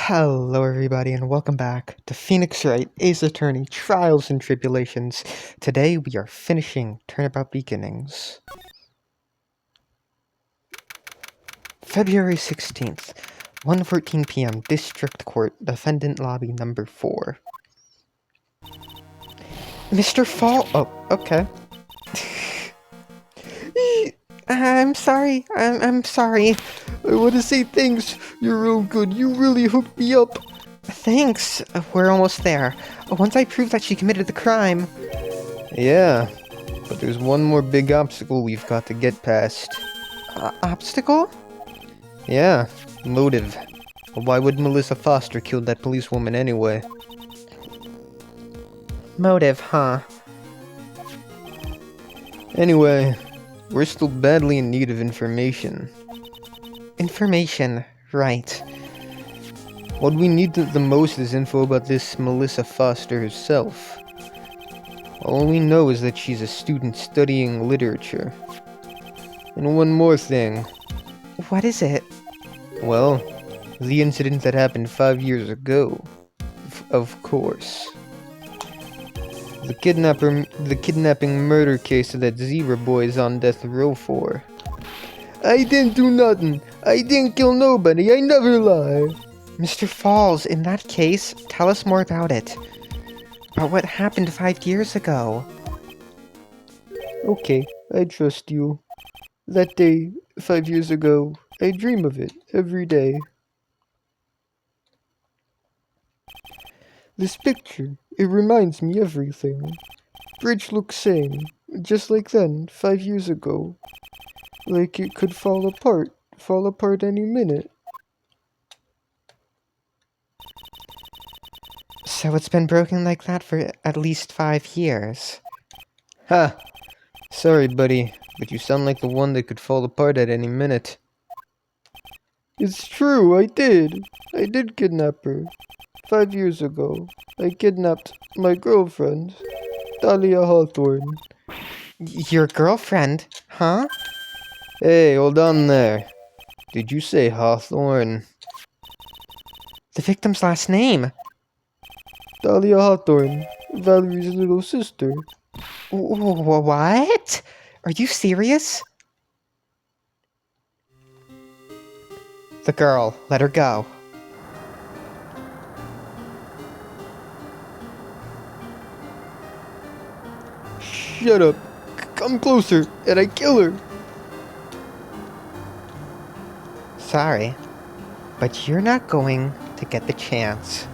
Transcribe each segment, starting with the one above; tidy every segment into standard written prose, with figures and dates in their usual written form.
Hello, everybody, and welcome back to Phoenix Wright, Ace Attorney, Trials and Tribulations. Today, we are finishing Turnabout Beginnings. February 16th, 1:14 p.m., District Court, Defendant Lobby Number 4. Mr. Fall... Oh, okay. I'm sorry. I'm sorry. I want to say thanks. You're real good. You really hooked me up. Thanks. We're almost there. Once I prove that she committed the crime. Yeah, but there's one more big obstacle we've got to get past. Obstacle? Yeah, motive. Why would Melissa Foster kill that policewoman anyway? Motive, huh? Anyway, we're still badly in need of information. Information, right. What we need the most is info about this Melissa Foster herself. All we know is that she's a student studying literature. And one more thing. What is it? Well, the incident that happened 5 years ago. Of course. The kidnapping murder case that Zebra Boy is on death row for. I didn't do nothing. I didn't kill nobody. I never lie. Mr. Falls, in that case, tell us more about it. About what happened 5 years ago. Okay, I trust you. That day, 5 years ago, I dream of it every day. This picture, it reminds me everything. Bridge looks same, just like then, 5 years ago. Like it could fall apart any minute. So it's been broken like that for at least 5 years. Ha! Sorry, buddy, but you sound like the one that could fall apart at any minute. It's true, I did. I did kidnap her. 5 years ago, I kidnapped my girlfriend, Dahlia Hawthorne. Your girlfriend? Huh? Hey, hold on there. Did you say Hawthorne? The victim's last name. Dahlia Hawthorne, Valerie's little sister. What? Are you serious? The girl, let her go. Shut up. Come closer, and I kill her. Sorry, but you're not going to get the chance.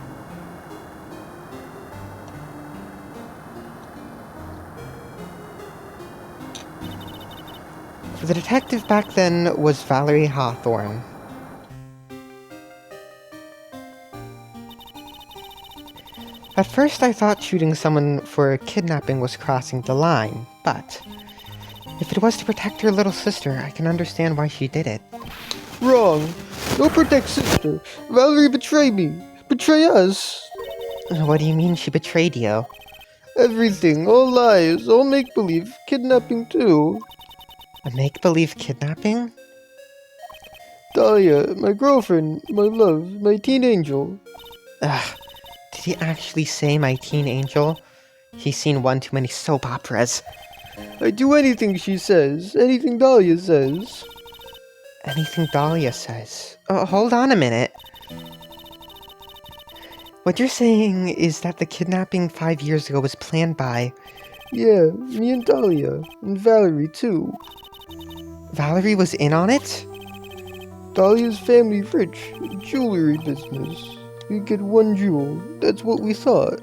The detective back then was Valerie Hawthorne. At first I thought shooting someone for kidnapping was crossing the line, but if it was to protect her little sister, I can understand why she did it. Wrong! Don't protect sister! Valerie betrayed me! Betray us! What do you mean she betrayed you? Everything, all lies, all make-believe, kidnapping too. A make-believe kidnapping? Dahlia, my girlfriend, my love, my teen angel. Ugh, did he actually say my teen angel? He's seen one too many soap operas. I do anything she says, anything Dahlia says. Anything Dahlia says? Oh, hold on a minute. What you're saying is that the kidnapping 5 years ago was planned by... Yeah, me and Dahlia, and Valerie too. Valerie was in on it? Dahlia's family rich, jewelry business. We get 1 jewel, that's what we thought.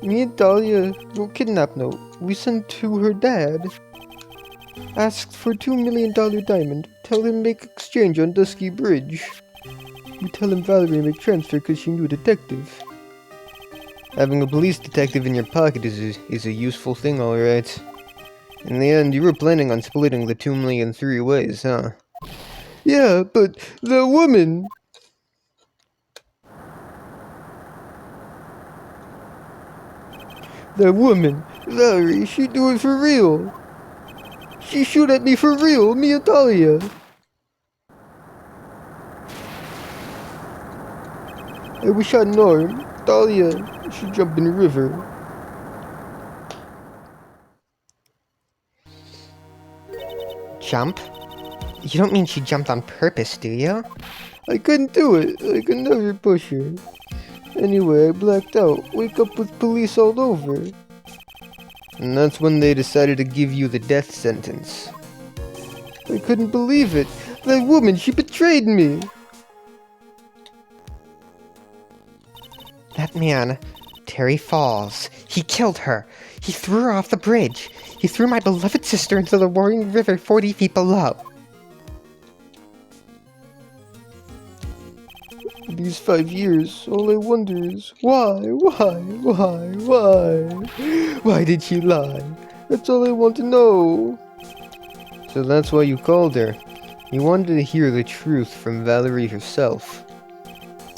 Me and Dahlia wrote kidnap note, we sent to her dad. Asked for $2 million diamond, tell him make exchange on Dusky Bridge. We tell him Valerie make transfer cause she knew a detective. Having a police detective in your pocket is a useful thing, alright. In the end, you were planning on splitting the 2 million 3 ways, huh? Yeah, but the woman... That woman, Valerie, she do it for real. She shoot at me for real, me and Dahlia. I wish I'd known. Dahlia should jump in the river. Jump? You don't mean she jumped on purpose, do you? I couldn't do it. I could never push her. Anyway, I blacked out. Wake up with police all over. And that's when they decided to give you the death sentence. I couldn't believe it. That woman, she betrayed me. That man, Terry Falls, he killed her. He threw her off the bridge. He threw my beloved sister into the roaring river 40 feet below. These 5 years, all I wonder is, why? Why did she lie? That's all I want to know. So that's why you called her. You wanted to hear the truth from Valerie herself.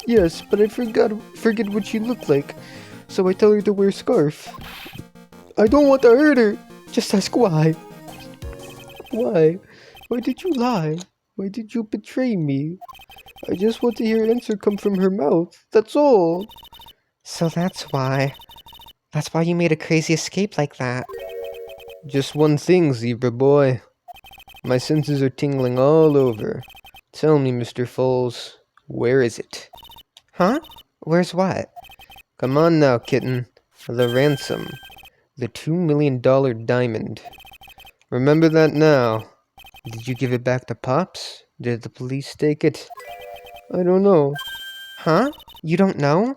Yes, but I forget what she looked like, so I tell her to wear a scarf. I don't want to hurt her. Just ask why. Why? Why did you lie? Why did you betray me? I just want to hear an answer come from her mouth. That's all. So that's why. That's why you made a crazy escape like that. Just one thing, zebra boy. My senses are tingling all over. Tell me, Mr. Falls, where is it? Huh? Where's what? Come on now, kitten. The ransom. The $2 million diamond. Remember that now. Did you give it back to Pops? Did the police take it? I don't know. Huh? You don't know?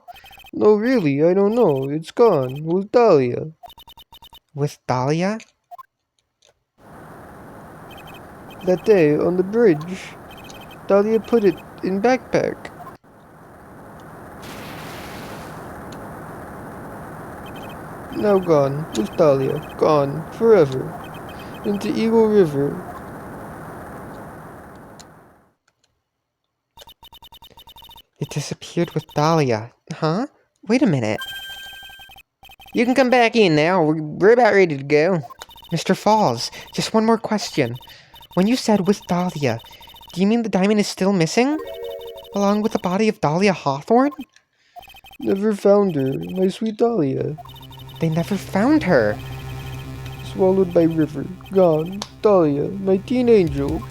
No, really, I don't know. It's gone. With Dahlia. With Dahlia? That day, on the bridge. Dahlia put it in backpack. Now gone. With Dahlia. Gone. Forever. Into Eagle River. It disappeared with Dahlia. Huh? Wait a minute. You can come back in now. We're about ready to go. Mr. Falls, just one more question. When you said with Dahlia, do you mean the diamond is still missing? Along with the body of Dahlia Hawthorne? Never found her, my sweet Dahlia. They never found her. Swallowed by river. Gone. Dahlia, my teen angel.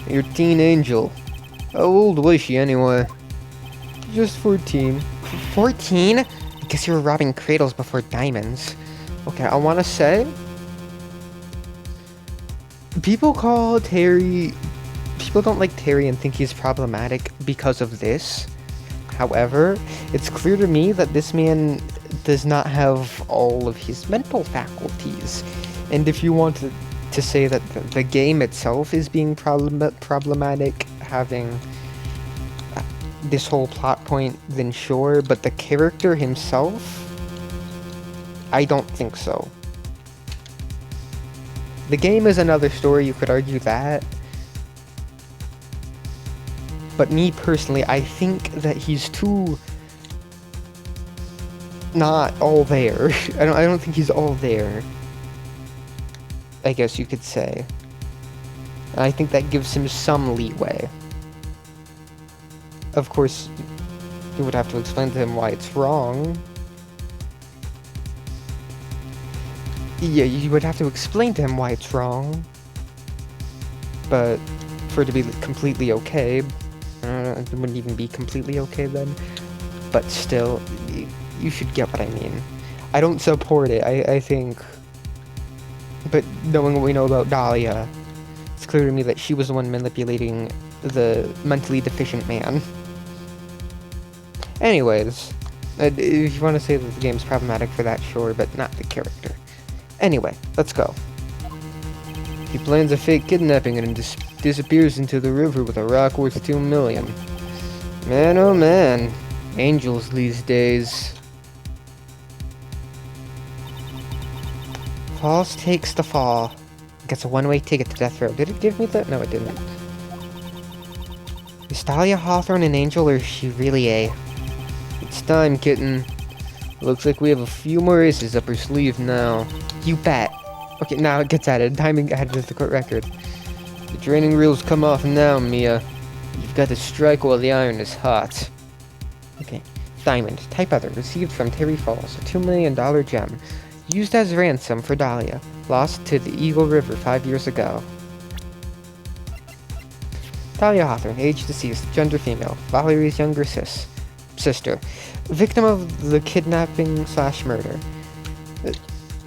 Your teen angel? How old was she anyway? Just 14. 14? I guess you were robbing cradles before diamonds. Okay, I want to say... People don't like Terry and think he's problematic because of this. However, it's clear to me that this man does not have all of his mental faculties. And if you want to say that the game itself is being problematic, having this whole plot point, then sure, but the character himself, I don't think so. The game is another story, you could argue that. But me personally, I think that he's too not all there. I don't think he's all there, I guess you could say. And I think that gives him some leeway. Of course, you would have to explain to him why it's wrong. Yeah, you would have to explain to him why it's wrong. But for it to be completely okay, it wouldn't even be completely okay then. But still, you should get what I mean. I don't support it, I think. But knowing what we know about Dahlia, it's clear to me that she was the one manipulating the mentally deficient man. Anyways, if you want to say that the game's problematic for that, sure, but not the character. Anyway, let's go. He plans a fake kidnapping and disappears into the river with a rock worth $2 million. Man, oh man. Angels these days. Falls takes the fall. Gets a one-way ticket to death row. Did it give me that? No, it didn't. Is Dahlia Hawthorne an angel, or is she really a... It's time, kitten. Looks like we have a few more aces up our sleeve now. You bet. Okay, now it gets added. Timing added to the court record. The training wheels come off now, Mia. You've got to strike while the iron is hot. Okay. Diamond. Type other. Received from Terry Falls. A $2 million gem. Used as ransom for Dahlia. Lost to the Eagle River 5 years ago. Dahlia Hawthorne. Age deceased. Gender female. Valerie's younger sister. Victim of the kidnapping/murder.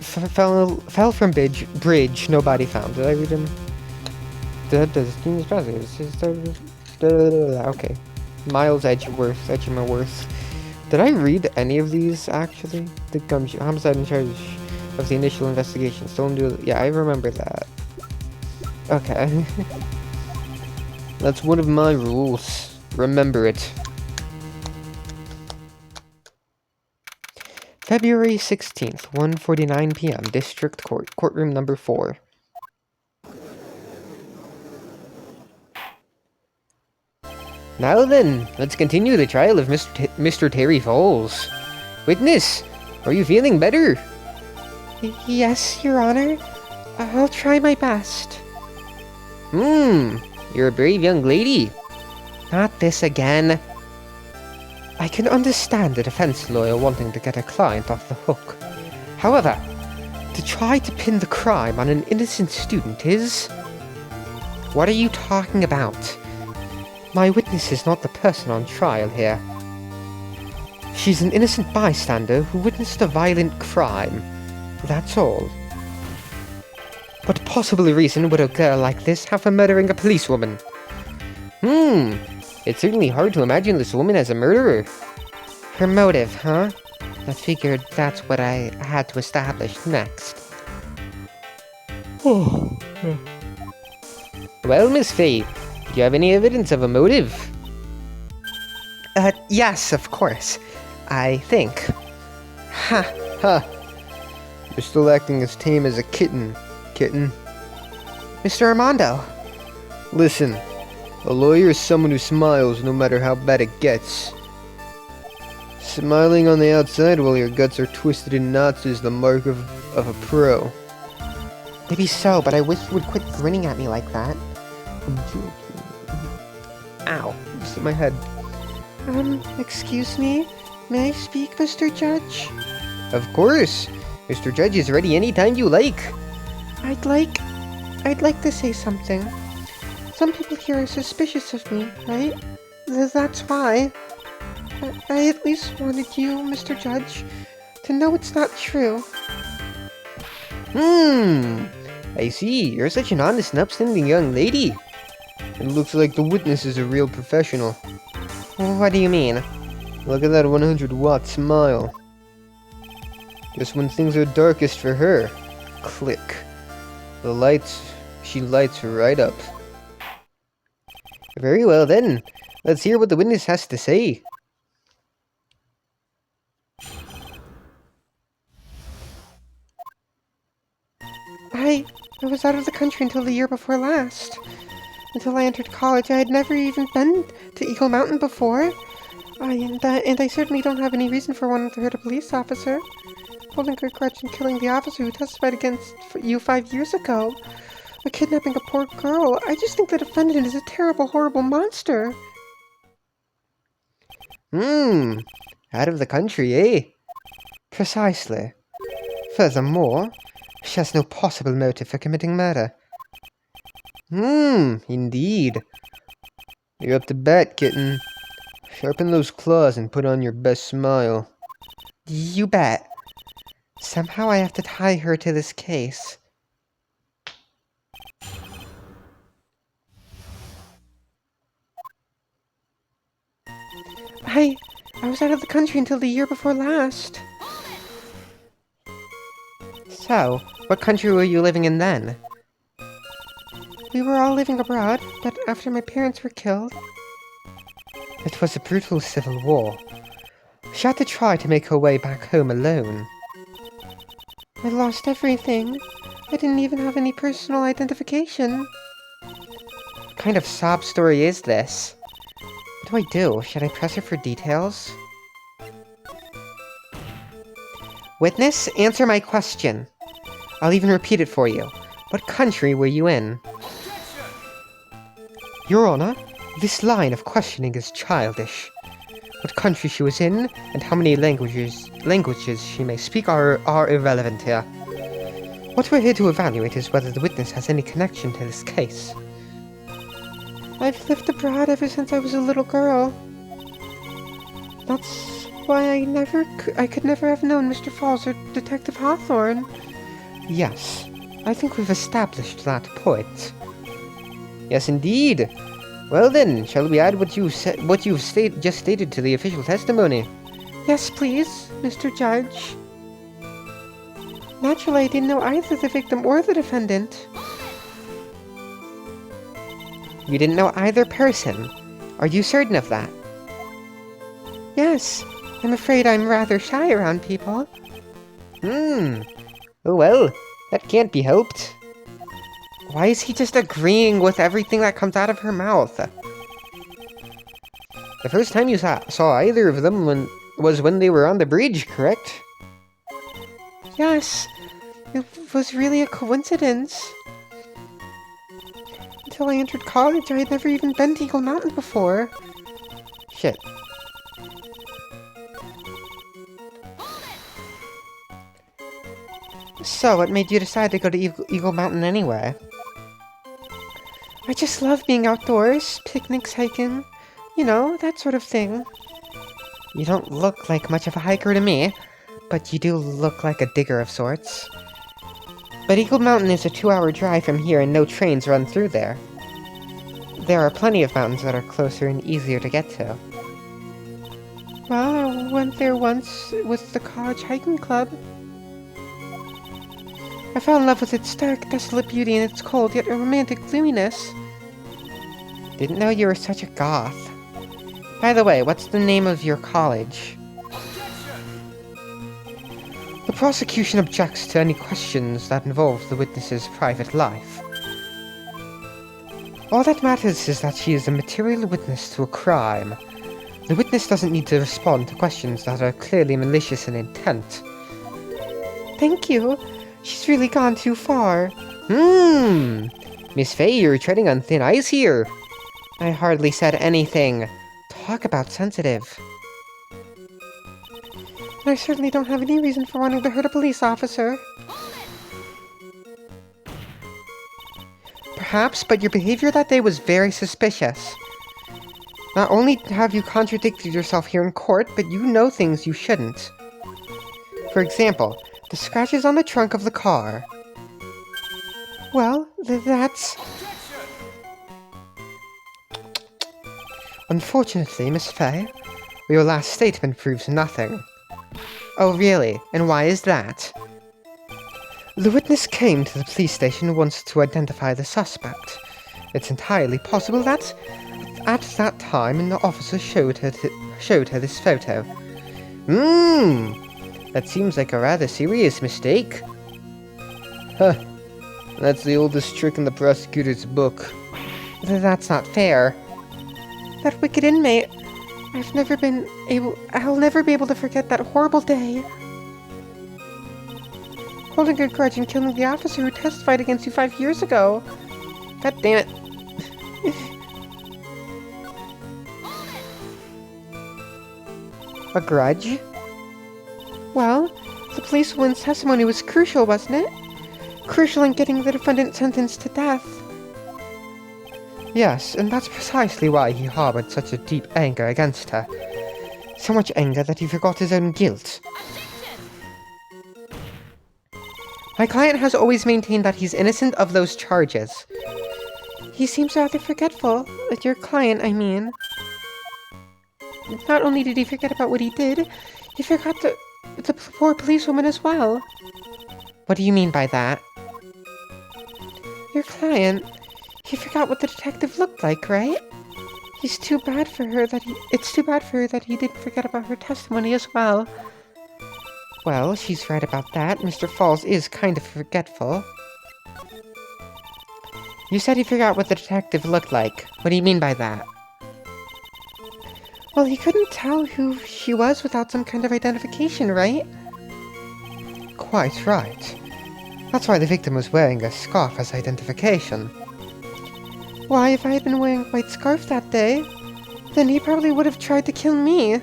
Fell from bridge. Nobody found. Did I read him? Okay. Miles Edgeworth. Did I read any of these, actually? The gumshoe. Homicide in charge of the initial investigation. Stolen duel. Yeah, I remember that. Okay. That's one of my rules. Remember it. February 16th, 1:49 p.m. District Court. Courtroom number 4. Now then, let's continue the trial of Mr. Terry Falls. Witness, are you feeling better? Yes, Your Honor. I'll try my best. You're a brave young lady. Not this again. I can understand a defense lawyer wanting to get a client off the hook. However, to try to pin the crime on an innocent student is... What are you talking about? My witness is not the person on trial here. She's an innocent bystander who witnessed a violent crime. That's all. What possible reason would a girl like this have for murdering a policewoman? It's certainly hard to imagine this woman as a murderer. Her motive, huh? I figured that's what I had to establish next. Well, Miss Faye, do you have any evidence of a motive? Yes, of course. I think. Ha! You're still acting as tame as a kitten. Mr. Armando. Listen, a lawyer is someone who smiles no matter how bad it gets. Smiling on the outside while your guts are twisted in knots is the mark of a pro. Maybe so, but I wish you would quit grinning at me like that. Ow, you see my head. Excuse me? May I speak, Mr. Judge? Of course. Mr. Judge is ready anytime you like. I'd like to say something. Some people here are suspicious of me, right? That's why. I at least wanted you, Mr. Judge, to know it's not true. I see. You're such an honest and upstanding young lady. It looks like the witness is a real professional. What do you mean? Look at that 100-watt smile. Just when things are darkest for her. Click. She lights right up. Very well then. Let's hear what the witness has to say. I was out of the country until the year before last. Until I entered college, I had never even been to Eagle Mountain before. And I certainly don't have any reason for wanting to hurt a police officer. Holding a grudge and killing the officer who testified against you 5 years ago. Or kidnapping a poor girl. I just think the defendant is a terrible, horrible monster. Out of the country, eh? Precisely. Furthermore, she has no possible motive for committing murder. Indeed. You're up to bat, kitten. Sharpen those claws and put on your best smile. You bet. Somehow I have to tie her to this case. I was out of the country until the year before last. So, what country were you living in then? We were all living abroad, but after my parents were killed... It was a brutal civil war. She had to try to make her way back home alone. I lost everything. I didn't even have any personal identification. What kind of sob story is this? What do I do? Should I press her for details? Witness, answer my question. I'll even repeat it for you. What country were you in? Your Honor, this line of questioning is childish. What country she was in, and how many languages she may speak are irrelevant here. What we're here to evaluate is whether the witness has any connection to this case. I've lived abroad ever since I was a little girl. That's why I could never have known Mr. Falls or Detective Hawthorne. Yes, I think we've established that point. Yes, indeed. Well then, shall we add what you've just stated to the official testimony? Yes, please, Mr. Judge. Naturally, I didn't know either the victim or the defendant. You didn't know either person? Are you certain of that? Yes, I'm afraid I'm rather shy around people. Oh well, that can't be helped. Why is he just agreeing with everything that comes out of her mouth? The first time you saw either of them was when they were on the bridge, correct? Yes, it was really a coincidence. Until I entered college, I had never even been to Eagle Mountain before. Shit. So, what made you decide to go to Eagle Mountain anyway? I just love being outdoors, picnics, hiking, you know, that sort of thing. You don't look like much of a hiker to me, but you do look like a digger of sorts. But Eagle Mountain is a 2-hour drive from here and no trains run through there. There are plenty of mountains that are closer and easier to get to. Well, I went there once with the college hiking club. I fell in love with its stark, desolate beauty and its cold, yet romantic gloominess. Didn't know you were such a goth. By the way, what's the name of your college? The prosecution objects to any questions that involve the witness's private life. All that matters is that she is a material witness to a crime. The witness doesn't need to respond to questions that are clearly malicious in intent. Thank you. She's really gone too far. Miss Faye, you're treading on thin ice here. I hardly said anything. Talk about sensitive. I certainly don't have any reason for wanting to hurt a police officer. Perhaps, but your behavior that day was very suspicious. Not only have you contradicted yourself here in court, but you know things you shouldn't. For example, the scratches on the trunk of the car. Well, that's... Unfortunately, Miss Faye, your last statement proves nothing. Oh really? And why is that? The witness came to the police station once to identify the suspect. It's entirely possible that, at that time, an officer showed her this photo. That seems like a rather serious mistake. Huh. That's the oldest trick in the prosecutor's book. That's not fair. That wicked inmate. I'll never be able to forget that horrible day. Holding a grudge and killing the officer who testified against you 5 years ago. God damn it. A grudge? Well, the policewoman's testimony was crucial, wasn't it? Crucial in getting the defendant sentenced to death. Yes, and that's precisely why he harbored such a deep anger against her. So much anger that he forgot his own guilt. My client has always maintained that he's innocent of those charges. He seems rather forgetful. Your client, I mean. Not only did he forget about what he did, he forgot the poor policewoman as well. What do you mean by that? Your client. He forgot what the detective looked like, right? It's too bad for her that he didn't forget about her testimony as well. Well, she's right about that. Mr. Falls is kind of forgetful. You said he forgot what the detective looked like. What do you mean by that? Well, he couldn't tell who she was without some kind of identification, right? Quite right. That's why the victim was wearing a scarf as identification. Why, if I had been wearing a white scarf that day, then he probably would have tried to kill me.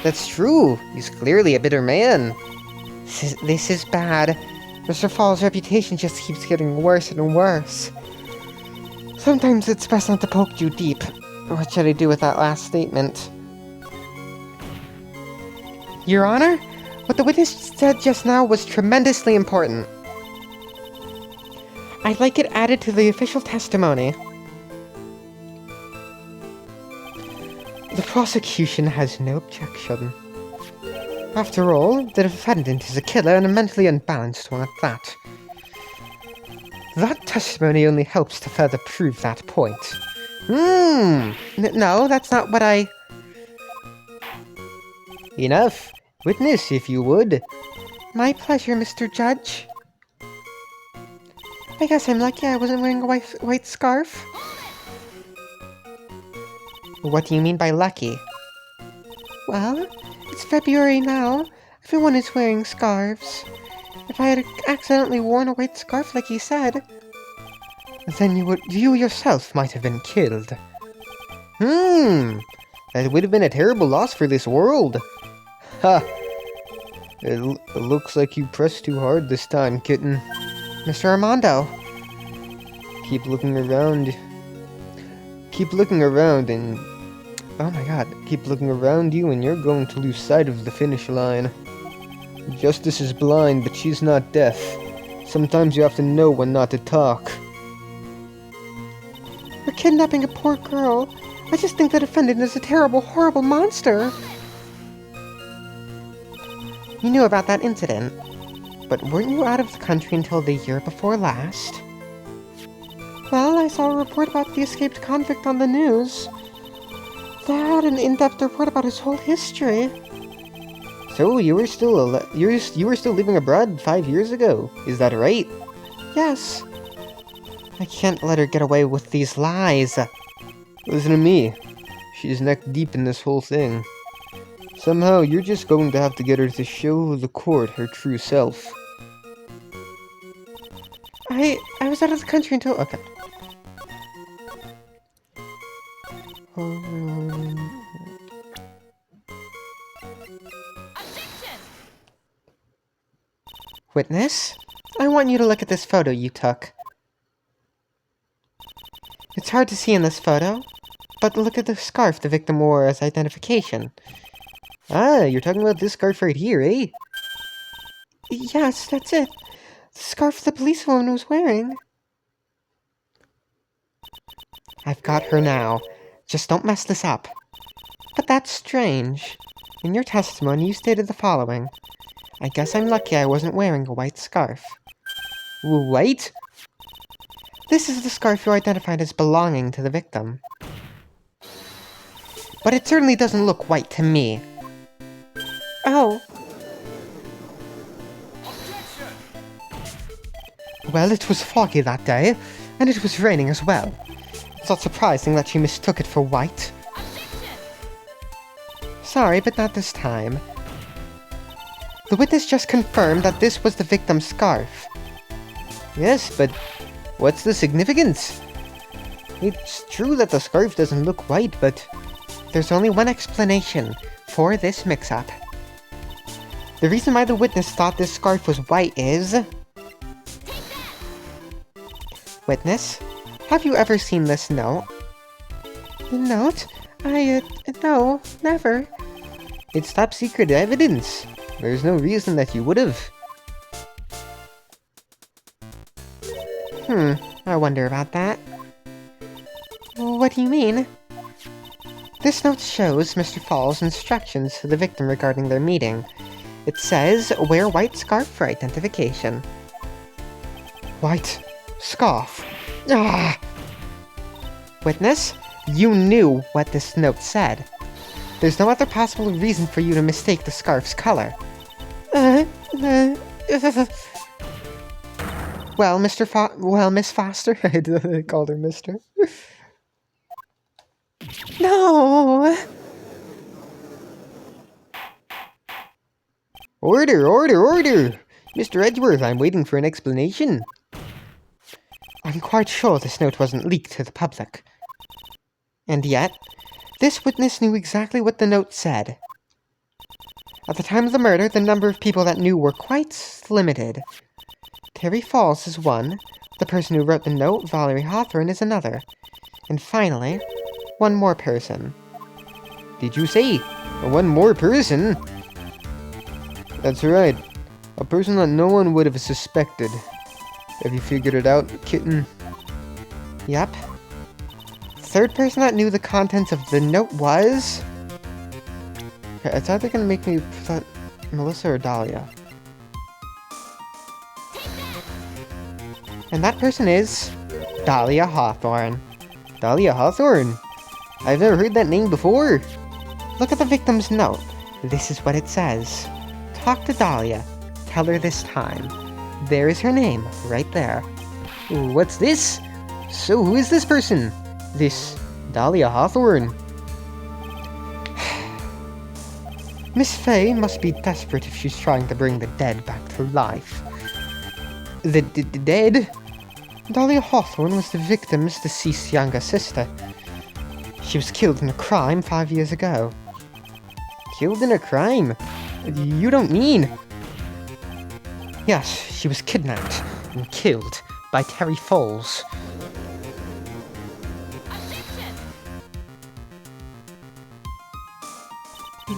That's true. He's clearly a bitter man. This is bad. Mr. Fall's reputation just keeps getting worse and worse. Sometimes it's best not to poke too deep. What should I do with that last statement? Your Honor, what the witness said just now was tremendously important. I'd like it added to the official testimony. The prosecution has no objection. After all, the defendant is a killer and a mentally unbalanced one at that. That testimony only helps to further prove that point. No, that's not what I... Enough. Witness, if you would. My pleasure, Mr. Judge. I guess I'm lucky I wasn't wearing a white scarf. What do you mean by lucky? Well, it's February now. Everyone is wearing scarves. If I had accidentally worn a white scarf like he said... Then you yourself might have been killed. That would have been a terrible loss for this world. Ha! It looks like you pressed too hard this time, kitten. Mr. Armando. Keep looking around. Keep looking around and... Oh my god, keep looking around you and you're going to lose sight of the finish line. Justice is blind, but she's not deaf. Sometimes you have to know when not to talk. We're kidnapping a poor girl. I just think the defendant is a terrible, horrible monster. You knew about that incident, but weren't you out of the country until the year before last? Well, I saw a report about the escaped convict on the news. They had an in-depth report about his whole history. So you were still you were still living abroad 5 years ago, is that right? Yes. I can't let her get away with these lies. Listen to me. She's neck deep in this whole thing. Somehow, you're just going to have to get her to show the court her true self. I was out of the country until... Okay. Witness? I want you to look at this photo you took. It's hard to see in this photo, but look at the scarf the victim wore as identification. Ah, you're talking about this scarf right here, eh? Yes, that's it. The scarf the policewoman was wearing. I've got her now. Just don't mess this up. But that's strange. In your testimony, you stated the following. I guess I'm lucky I wasn't wearing a white scarf. White? This is the scarf you identified as belonging to the victim. But it certainly doesn't look white to me. Oh. Well, it was foggy that day, and it was raining as well. It's not surprising that she mistook it for white. Sorry, but not this time. The witness just confirmed that this was the victim's scarf. Yes, but what's the significance? It's true that the scarf doesn't look white, but... There's only one explanation for this mix-up. The reason why the witness thought this scarf was white is... Witness, have you ever seen this note? The note? No, never. It's top secret evidence. There's no reason that you would've. I wonder about that. What do you mean? This note shows Mr. Fall's instructions to the victim regarding their meeting. It says, wear white scarf for identification. White scarf. Ah! Witness, you knew what this note said. There's no other possible reason for you to mistake the scarf's color. Well, Miss Foster, I called her Mr. No! Order, order, order! Mr. Edgeworth, I'm waiting for an explanation. I'm quite sure this note wasn't leaked to the public. And yet, this witness knew exactly what the note said. At the time of the murder, the number of people that knew were quite limited. Terry Falls is one, the person who wrote the note, Valerie Hawthorne, is another. And finally, one more person. Did you say one more person? That's right. A person that no one would have suspected. Have you figured it out, kitten? Yep. Third person that knew the contents of the note was... Okay, it's either gonna make me thought Melissa or Dahlia. And that person is... Dahlia Hawthorne. Dahlia Hawthorne? I've never heard that name before. Look at the victim's note. This is what it says. Talk to Dahlia. Tell her this time. There is her name, right there. What's this? So who is this person? This Dahlia Hawthorne? Miss Fay must be desperate if she's trying to bring the dead back to life. The dead? Dahlia Hawthorne was the victim's deceased younger sister. She was killed in a crime 5 years ago. Killed in a crime? You don't mean... Yes, she was kidnapped and killed by Terry Falls.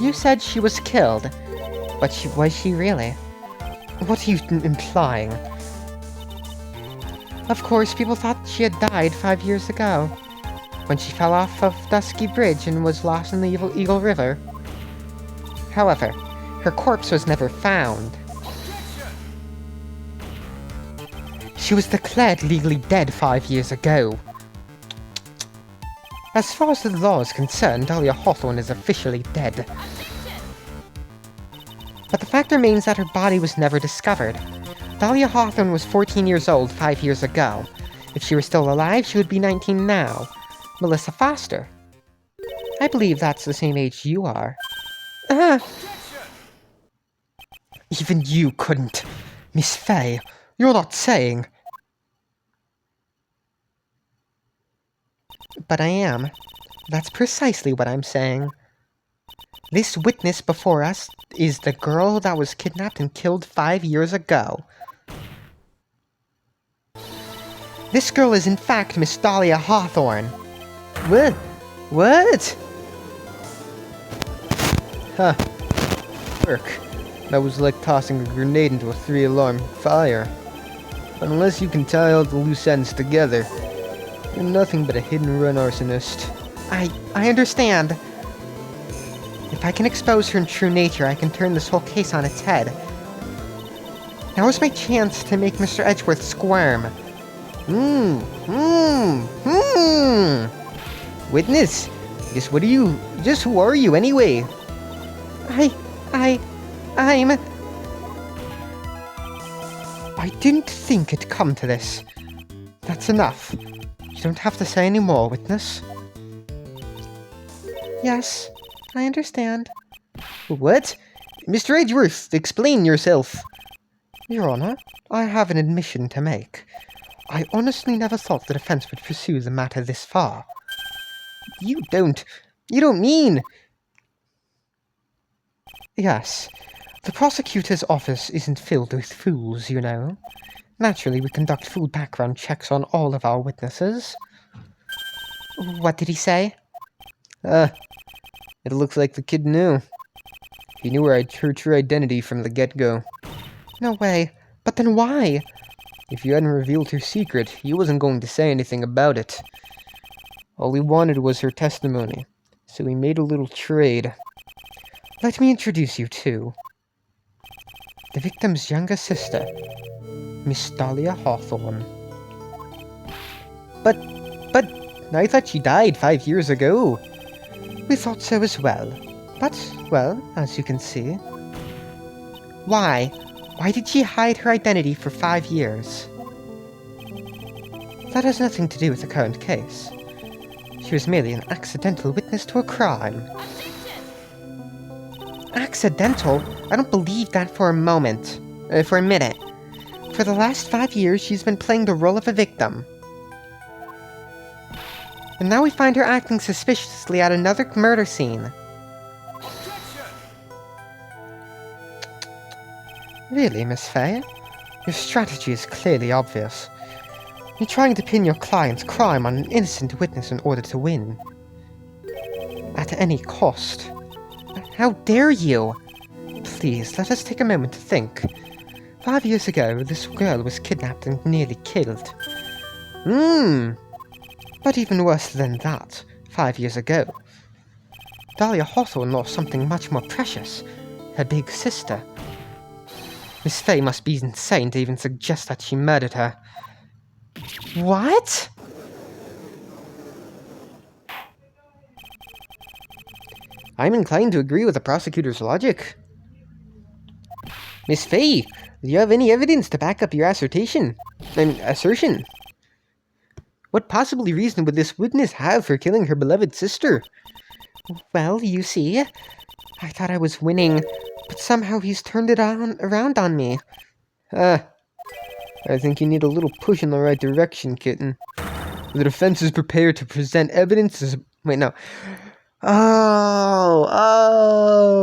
You said she was killed, but was she really? What are you implying? Of course, people thought she had died 5 years ago, when she fell off of Dusky Bridge and was lost in the Eagle River. However, her corpse was never found. She was declared legally dead 5 years ago. As far as the law is concerned, Dahlia Hawthorne is officially dead. But the fact remains that her body was never discovered. Dahlia Hawthorne was 14 years old 5 years ago. If she were still alive, she would be 19 now. Melissa Foster. I believe that's the same age you are. Even you couldn't. Miss Fay, you're not saying... But I am. That's precisely what I'm saying. This witness before us is the girl that was kidnapped and killed 5 years ago. This girl is in fact Miss Dahlia Hawthorne. What? What? Huh. Work. That was like tossing a grenade into a 3-alarm fire. But unless you can tie all the loose ends together, you're nothing but a hidden-run arsonist. I understand. If I can expose her true nature, I can turn this whole case on its head. Now is my chance to make Mr. Edgeworth squirm. Witness, just who are you anyway? I didn't think it'd come to this. That's enough. You don't have to say any more, witness. Yes, I understand. What? Mr. Edgeworth, explain yourself. Your Honor, I have an admission to make. I honestly never thought the defense would pursue the matter this far. You don't mean... Yes. The prosecutor's office isn't filled with fools, you know. Naturally, we conduct full background checks on all of our witnesses. What did he say? It looks like the kid knew. He knew her true identity from the get-go. No way. But then why? If you hadn't revealed her secret, he wasn't going to say anything about it. All he wanted was her testimony, so he made a little trade. Let me introduce you to the victim's younger sister, Miss Dahlia Hawthorne. But, I thought she died 5 years ago. We thought so as well. But, well, as you can see. Why? Why did she hide her identity for 5 years? That has nothing to do with the current case. She was merely an accidental witness to a crime. Accidental? I don't believe that for a moment. For a minute. For the last 5 years, she's been playing the role of a victim. And now we find her acting suspiciously at another murder scene. Really, Miss Fay? Your strategy is clearly obvious. You're trying to pin your client's crime on an innocent witness in order to win. At any cost. How dare you? Please, let us take a moment to think. 5 years ago, this girl was kidnapped and nearly killed. But even worse than that, 5 years ago, Dahlia Hawthorne lost something much more precious, her big sister. Miss Fay must be insane to even suggest that she murdered her. What? I'm inclined to agree with the prosecutor's logic. Miss Fay, do you have any evidence to back up your assertion? What possibly reason would this witness have for killing her beloved sister? Well, you see, I thought I was winning, but somehow he's turned it around on me. I think you need a little push in the right direction, kitten. The defense is prepared to present evidence as... Wait, no. Oh,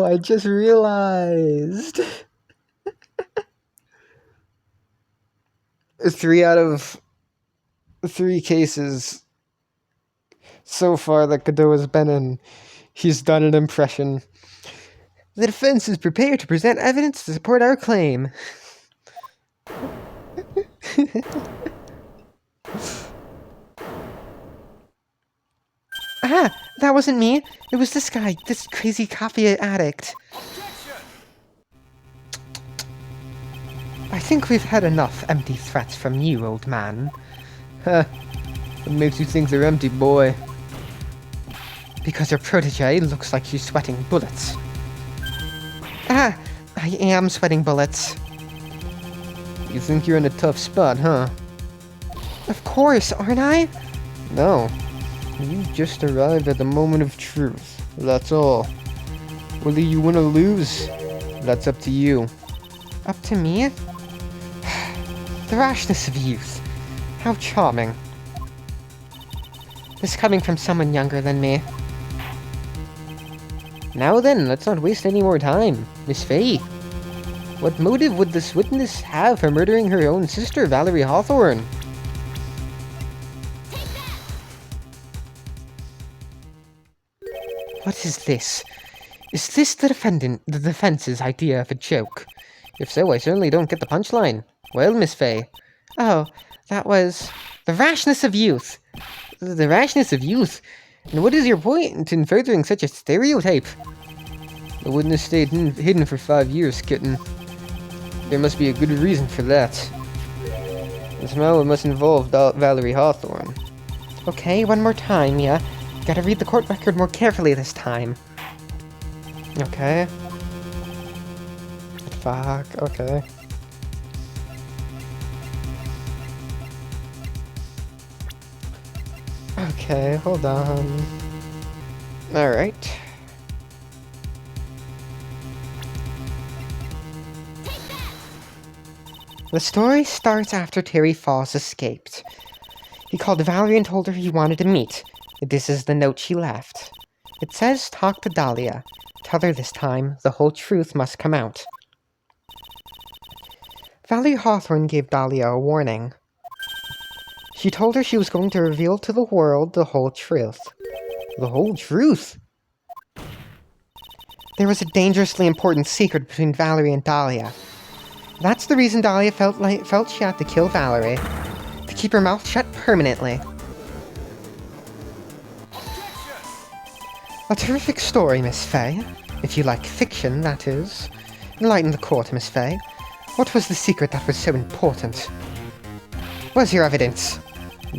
I just realized. 3 out of 3 cases so far that Godot has been in, he's done an impression. The defense is prepared to present evidence to support our claim. That wasn't me. It was this guy, this crazy coffee addict. I think we've had enough empty threats from you, old man. What makes you think they're empty, boy? Because your protege looks like she's sweating bullets. I am sweating bullets. You think you're in a tough spot, huh? Of course, aren't I? No. You just arrived at the moment of truth. That's all. Whether you win or lose, that's up to you. Up to me? The rashness of youth. How charming. This coming from someone younger than me. Now then, let's not waste any more time. Miss Fay, what motive would this witness have for murdering her own sister, Valerie Hawthorne? What is this? Is this the defense's idea of a joke? If so, I certainly don't get the punchline. Well, Miss Fay. Oh, that was the rashness of youth. The rashness of youth? And what is your point in furthering such a stereotype? The witness stayed hidden for 5 years, kitten. There must be a good reason for that. And somehow it must involve Valerie Hawthorne. Okay, one more time, yeah. Gotta read the court record more carefully this time. Okay. Fuck, okay. Okay, hold on. Alright. The story starts after Terry Falls escaped. He called Valerie and told her he wanted to meet. This is the note she left. It says, talk to Dahlia. Tell her this time the whole truth must come out. Valerie Hawthorne gave Dahlia a warning. She told her she was going to reveal to the world the whole truth. The whole truth? There was a dangerously important secret between Valerie and Dahlia. That's the reason Dahlia felt she had to kill Valerie. To keep her mouth shut permanently. A terrific story, Miss Fay. If you like fiction, that is. Enlighten the court, Miss Fay. What was the secret that was so important? Where's your evidence?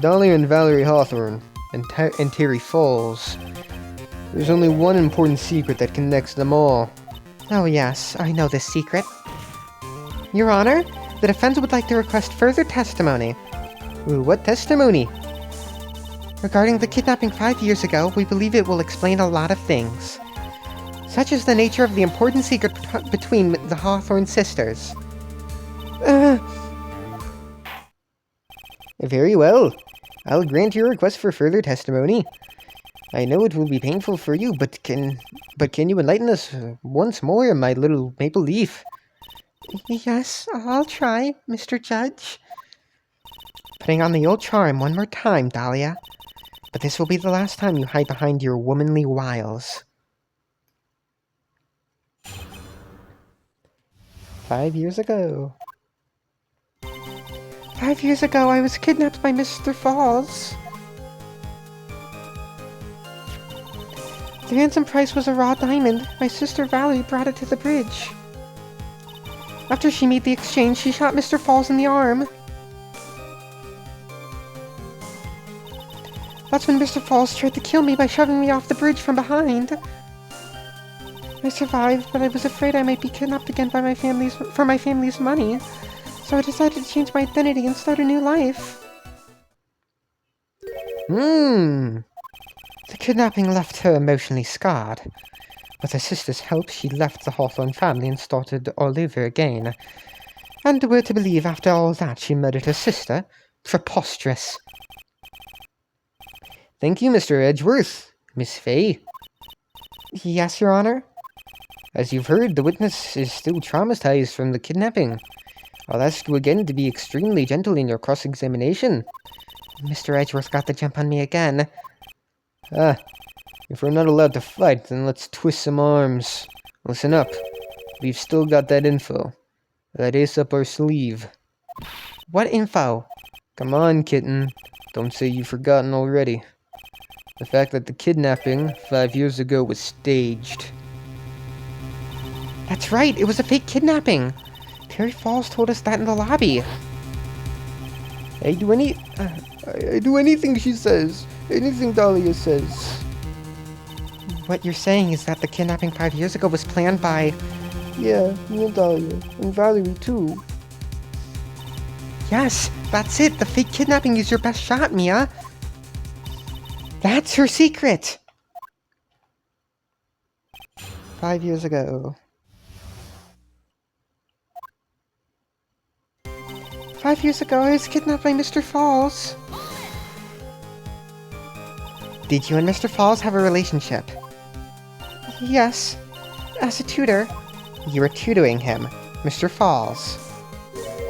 Dahlia and Valerie Hawthorne, and Terry Falls. There's only one important secret that connects them all. Oh yes, I know this secret. Your Honor, the defense would like to request further testimony. Ooh, what testimony? Regarding the kidnapping 5 years ago, we believe it will explain a lot of things. Such as the nature of the important secret between the Hawthorne sisters. Very well. I'll grant your request for further testimony. I know it will be painful for you, but can you enlighten us once more, my little maple leaf? Yes, I'll try, Mr. Judge. Putting on the old charm one more time, Dahlia. But this will be the last time you hide behind your womanly wiles. 5 years ago. 5 years ago, I was kidnapped by Mr. Falls. The ransom price was a raw diamond. My sister Valerie brought it to the bridge. After she made the exchange, she shot Mr. Falls in the arm. That's when Mr. Falls tried to kill me by shoving me off the bridge from behind. I survived, but I was afraid I might be kidnapped again by my family's money, so I decided to change my identity and start a new life. The kidnapping left her emotionally scarred. With her sister's help, she left the Hawthorne family and started all over again. And we're to believe after all that she murdered her sister? Preposterous. Thank you, Mr. Edgeworth. Miss Fay. Yes, Your Honor? As you've heard, the witness is still traumatized from the kidnapping. I'll ask you again to be extremely gentle in your cross-examination. Mr. Edgeworth got the jump on me again. If we're not allowed to fight, then let's twist some arms. Listen up. We've still got that info. That ace up our sleeve. What info? Come on, kitten. Don't say you've forgotten already. The fact that the kidnapping 5 years ago was staged. That's right, it was a fake kidnapping. Terry Falls told us that in the lobby. I do anything she says. Anything Dahlia says. What you're saying is that the kidnapping 5 years ago was planned by... Yeah, me and Dahlia. And Valerie, too. Yes, that's it. The fake kidnapping is your best shot, Mia. That's her secret. 5 years ago. 5 years ago, I was kidnapped by Mr. Falls. Did you and Mr. Falls have a relationship? Yes, as a tutor. You were tutoring him, Mr. Falls.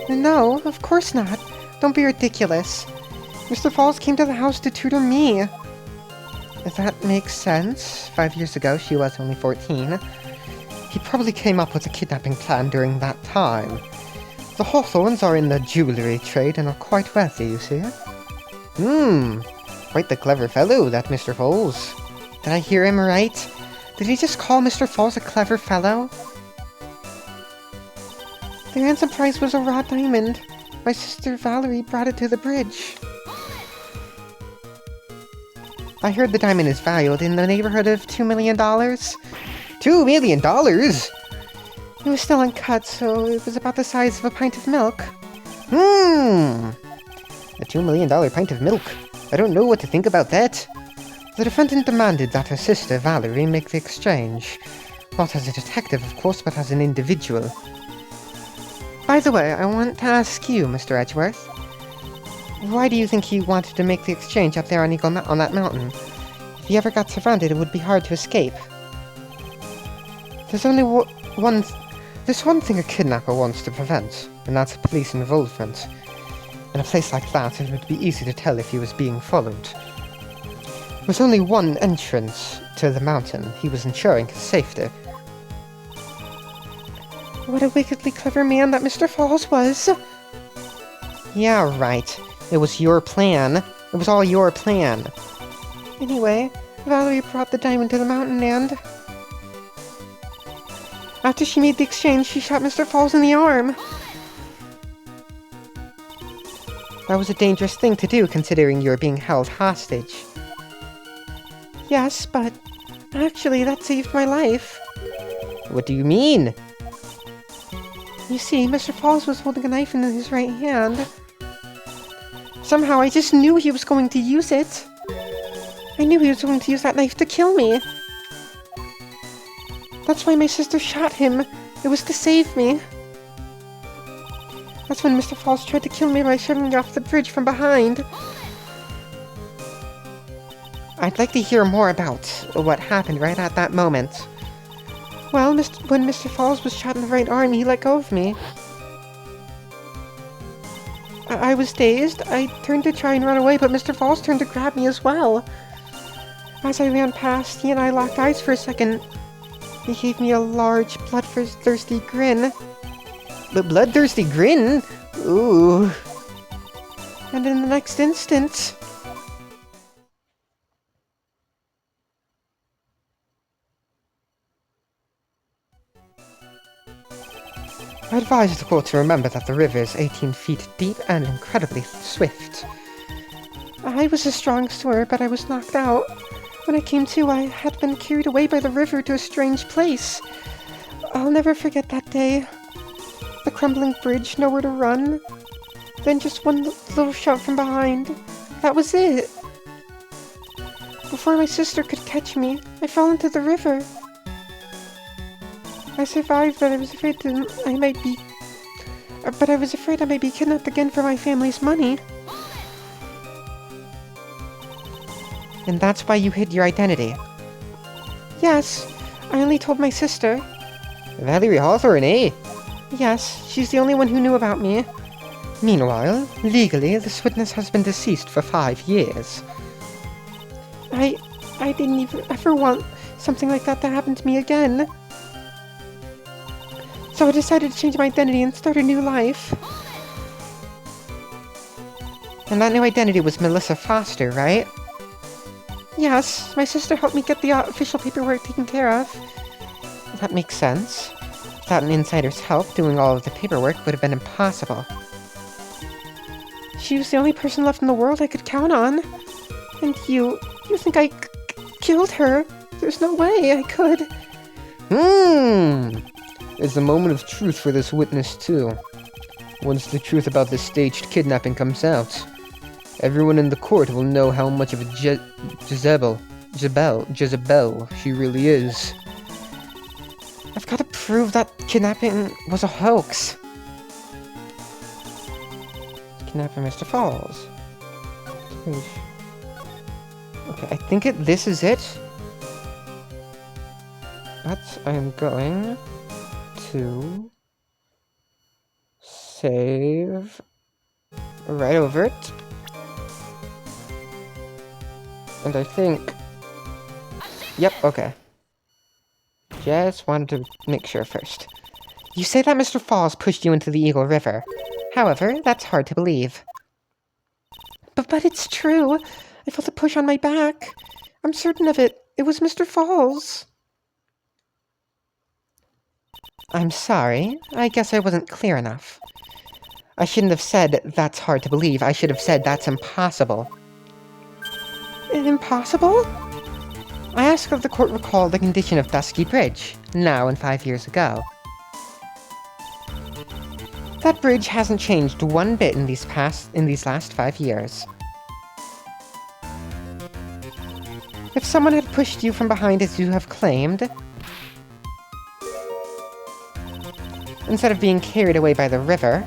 No, of course not. Don't be ridiculous. Mr. Falls came to the house to tutor me. That makes sense. 5 years ago, she was only 14. He probably came up with a kidnapping plan during that time. The Hawthorns are in the jewellery trade and are quite wealthy, you see. Quite the clever fellow, that Mr. Falls. Did I hear him right? Did he just call Mr. Falls a clever fellow? The ransom price was a raw diamond. My sister Valerie brought it to the bridge. I heard the diamond is valued in the neighborhood of $2 million. $2 million?! It was still uncut, so it was about the size of a pint of milk. A $2 million pint of milk. I don't know what to think about that. The defendant demanded that her sister Valerie make the exchange. Not as a detective, of course, but as an individual. By the way, I want to ask you, Mr. Edgeworth. Why do you think he wanted to make the exchange up there on on that mountain? If he ever got surrounded, it would be hard to escape. There's only There's one thing a kidnapper wants to prevent, and that's police involvement. In a place like that, it would be easy to tell if he was being followed. With only one entrance to the mountain, he was ensuring his safety. What a wickedly clever man that Mr. Falls was! Yeah, right. It was your plan. It was all your plan. Anyway, Valerie brought the diamond to the mountain and... After she made the exchange, she shot Mr. Falls in the arm. That was a dangerous thing to do, considering you were being held hostage. Yes, but... actually, that saved my life. What do you mean? You see, Mr. Falls was holding a knife in his right hand. Somehow, I just knew he was going to use it. I knew he was going to use that knife to kill me. That's why my sister shot him. It was to save me. That's when Mr. Falls tried to kill me by shoving me off the bridge from behind. I'd like to hear more about what happened right at that moment. Well, when Mr. Falls was shot in the right arm, he let go of me. I was dazed. I turned to try and run away, but Mr. Falls turned to grab me as well. As I ran past, he and I locked eyes for a second. He gave me a large, bloodthirsty grin. The bloodthirsty grin? Ooh. And in the next instant... I advise the court to remember that the river is 18 feet deep and incredibly swift. I was a strong swimmer, but I was knocked out. When I came to, I had been carried away by the river to a strange place. I'll never forget that day. The crumbling bridge, nowhere to run. Then just one little shot from behind. That was it. Before my sister could catch me, I fell into the river. I survived, but I was afraid I might be kidnapped again for my family's money. And that's why you hid your identity? Yes, I only told my sister. Valerie Hawthorne, eh? Yes, she's the only one who knew about me. Meanwhile, legally, this witness has been deceased for 5 years. I didn't even ever want something like that to happen to me again. So I decided to change my identity and start a new life. And that new identity was Melissa Foster, right? Yes, my sister helped me get the official paperwork taken care of. That makes sense. Without an insider's help, doing all of the paperwork would have been impossible. She was the only person left in the world I could count on. And you think I killed her? There's no way I could. There's a moment of truth for this witness, too. Once the truth about this staged kidnapping comes out, everyone in the court will know how much of a Jezebel she really is. I've got to prove that kidnapping was a hoax. Kidnapping Mr. Falls. Okay, I think this is it. But I'm going to save right over it. And I think... Yep, okay. Just wanted to make sure first. You say that Mr. Falls pushed you into the Eagle River. However, that's hard to believe. But it's true. I felt a push on my back. I'm certain of it. It was Mr. Falls. I'm sorry. I guess I wasn't clear enough. I shouldn't have said that's hard to believe. I should have said that's impossible. Impossible? I ask if the court recalled the condition of Dusky Bridge, now and 5 years ago. That bridge hasn't changed one bit in these last 5 years. If someone had pushed you from behind as you have claimed, instead of being carried away by the river,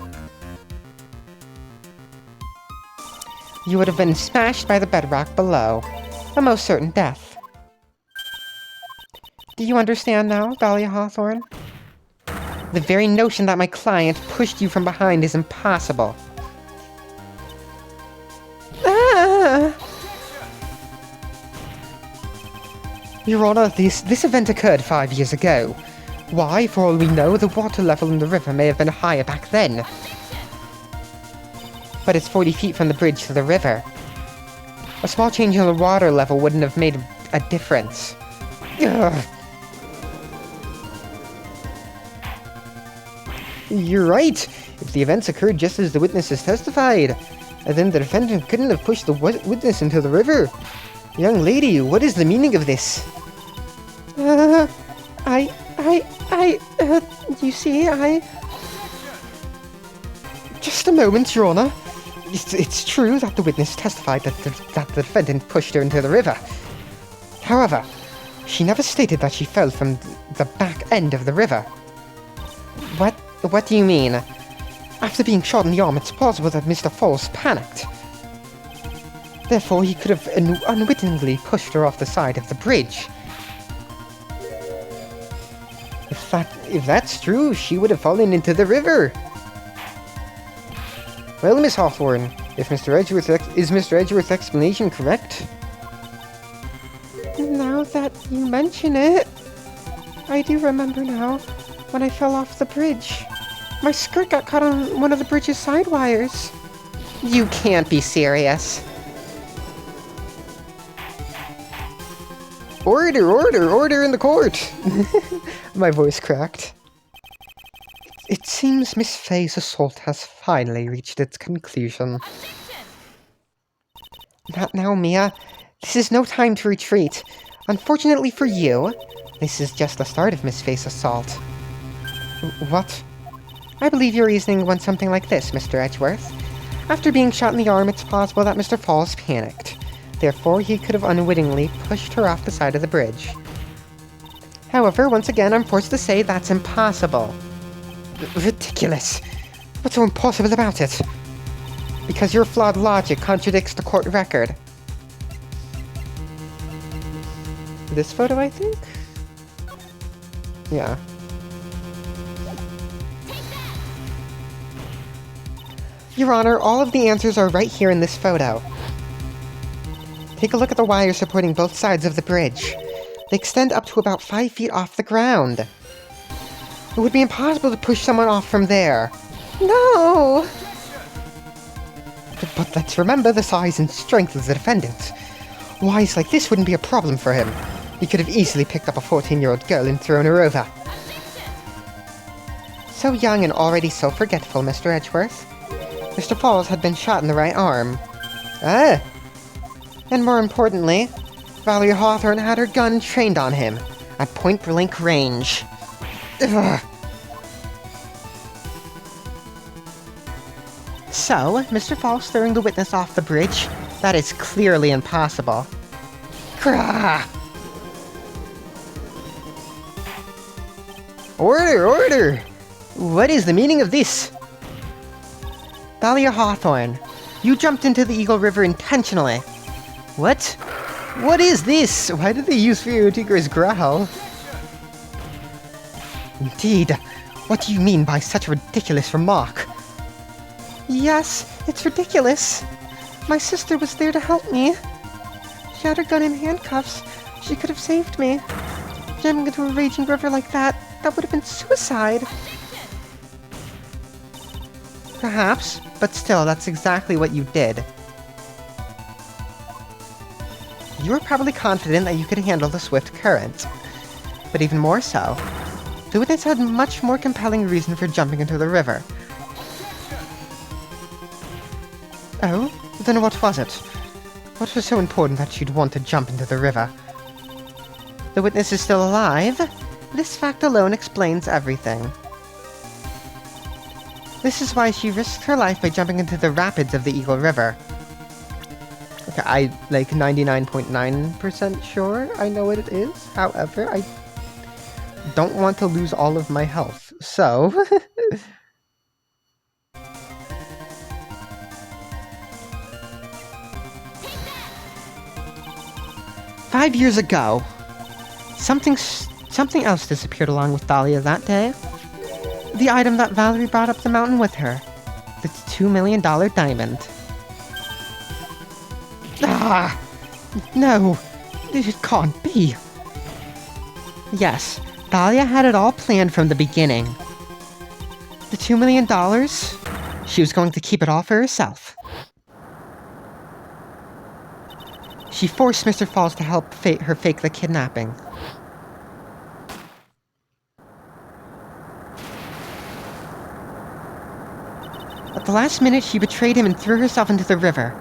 you would have been smashed by the bedrock below, a most certain death. Do you understand now, Dahlia Hawthorne? The very notion that my client pushed you from behind is impossible. Ah! Your Honor, this event occurred 5 years ago. Why, for all we know, the water level in the river may have been higher back then. But it's 40 feet from the bridge to the river. A small change in the water level wouldn't have made a difference. Ugh. You're right. If the events occurred just as the witnesses testified, then the defendant couldn't have pushed the witness into the river. Young lady, what is the meaning of this? You see, Just a moment, Your Honor. It's true that the witness testified that the defendant pushed her into the river. However, she never stated that she fell from the back end of the river. What do you mean? After being shot in the arm, it's plausible that Mr. Falls panicked. Therefore, he could have unwittingly pushed her off the side of the bridge. If that's true, she would have fallen into the river. Well, Miss Hawthorne, is Mr. Edgeworth's explanation correct? Now that you mention it, I do remember now, when I fell off the bridge. My skirt got caught on one of the bridge's side wires. You can't be serious. Order in the court! My voice cracked. It seems Miss Faye's assault has finally reached its conclusion. Not now, Mia. This is no time to retreat. Unfortunately for you, this is just the start of Miss Faye's assault. What? I believe your reasoning went something like this, Mr. Edgeworth. After being shot in the arm, it's possible that Mr. Falls panicked. Therefore, he could have unwittingly pushed her off the side of the bridge. However, once again, I'm forced to say that's impossible. Ridiculous! What's so impossible about it? Because your flawed logic contradicts the court record. This photo, I think? Yeah. Your Honor, all of the answers are right here in this photo. Take a look at the wires supporting both sides of the bridge. They extend up to about 5 feet off the ground. It would be impossible to push someone off from there. No! But let's remember the size and strength of the defendant. Wires like this wouldn't be a problem for him. He could have easily picked up a 14-year-old girl and thrown her over. So young and already so forgetful, Mr. Edgeworth. Mr. Falls had been shot in the right arm. Ah! And more importantly, Valerie Hawthorne had her gun trained on him, at point-blank range. Ugh. So, Mr. Falls throwing the witness off the bridge? That is clearly impossible. Grah! Order! What is the meaning of this? Dahlia Hawthorne, you jumped into the Eagle River intentionally. What? What is this? Why did they use Fio Tigre's growl? Indeed. What do you mean by such a ridiculous remark? Yes, it's ridiculous. My sister was there to help me. She had her gun in handcuffs. She could have saved me. Jamming into a raging river like that would have been suicide. Perhaps, but still, that's exactly what you did. You were probably confident that you could handle the swift current. But even more so, the witness had much more compelling reason for jumping into the river. Oh? Then what was it? What was so important that she'd want to jump into the river? The witness is still alive? This fact alone explains everything. This is why she risked her life by jumping into the rapids of the Eagle River. Okay, I, 99.9% sure I know what it is. However, I don't want to lose all of my health, so... 5 years ago, something else disappeared along with Dahlia that day. The item that Valerie brought up the mountain with her. The $2 million diamond. Ah! No! It can't be! Yes, Dahlia had it all planned from the beginning. The $2 million? She was going to keep it all for herself. She forced Mr. Falls to help her fake the kidnapping. At the last minute, she betrayed him and threw herself into the river,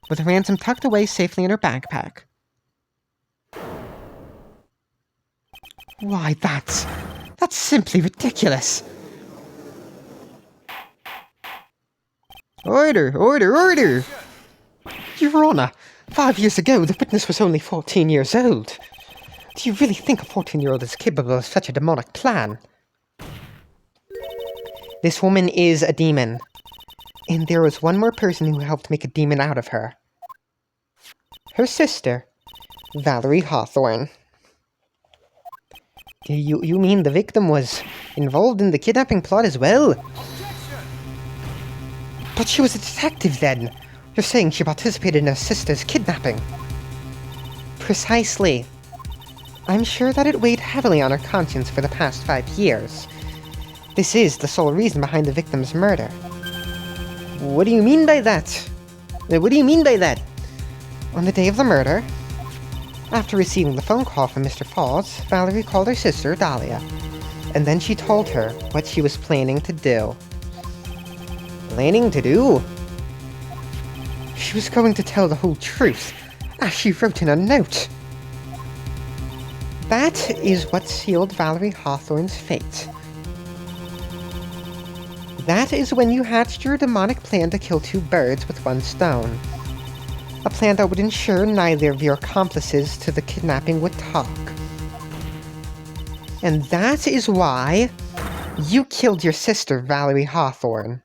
with the ransom tucked away safely in her backpack. Why, that's simply ridiculous. Order! Your Honor, 5 years ago, the witness was only 14 years old. Do you really think a 14-year-old is capable of such a demonic plan? This woman is a demon. And there was one more person who helped make a demon out of her. Her sister, Valerie Hawthorne. You mean the victim was involved in the kidnapping plot as well? But she was a detective then. You're saying she participated in her sister's kidnapping? Precisely. I'm sure that it weighed heavily on her conscience for the past 5 years. This is the sole reason behind the victim's murder. What do you mean by that? What do you mean by that? On the day of the murder, after receiving the phone call from Mr. Falls, Valerie called her sister, Dahlia, And then she told her what she was planning to do. Planning to do? She was going to tell the whole truth, as she wrote in a note. That is what sealed Valerie Hawthorne's fate. That is when you hatched your demonic plan to kill 2 birds with 1 stone. A plan that would ensure neither of your accomplices to the kidnapping would talk. And that is why you killed your sister, Valerie Hawthorne.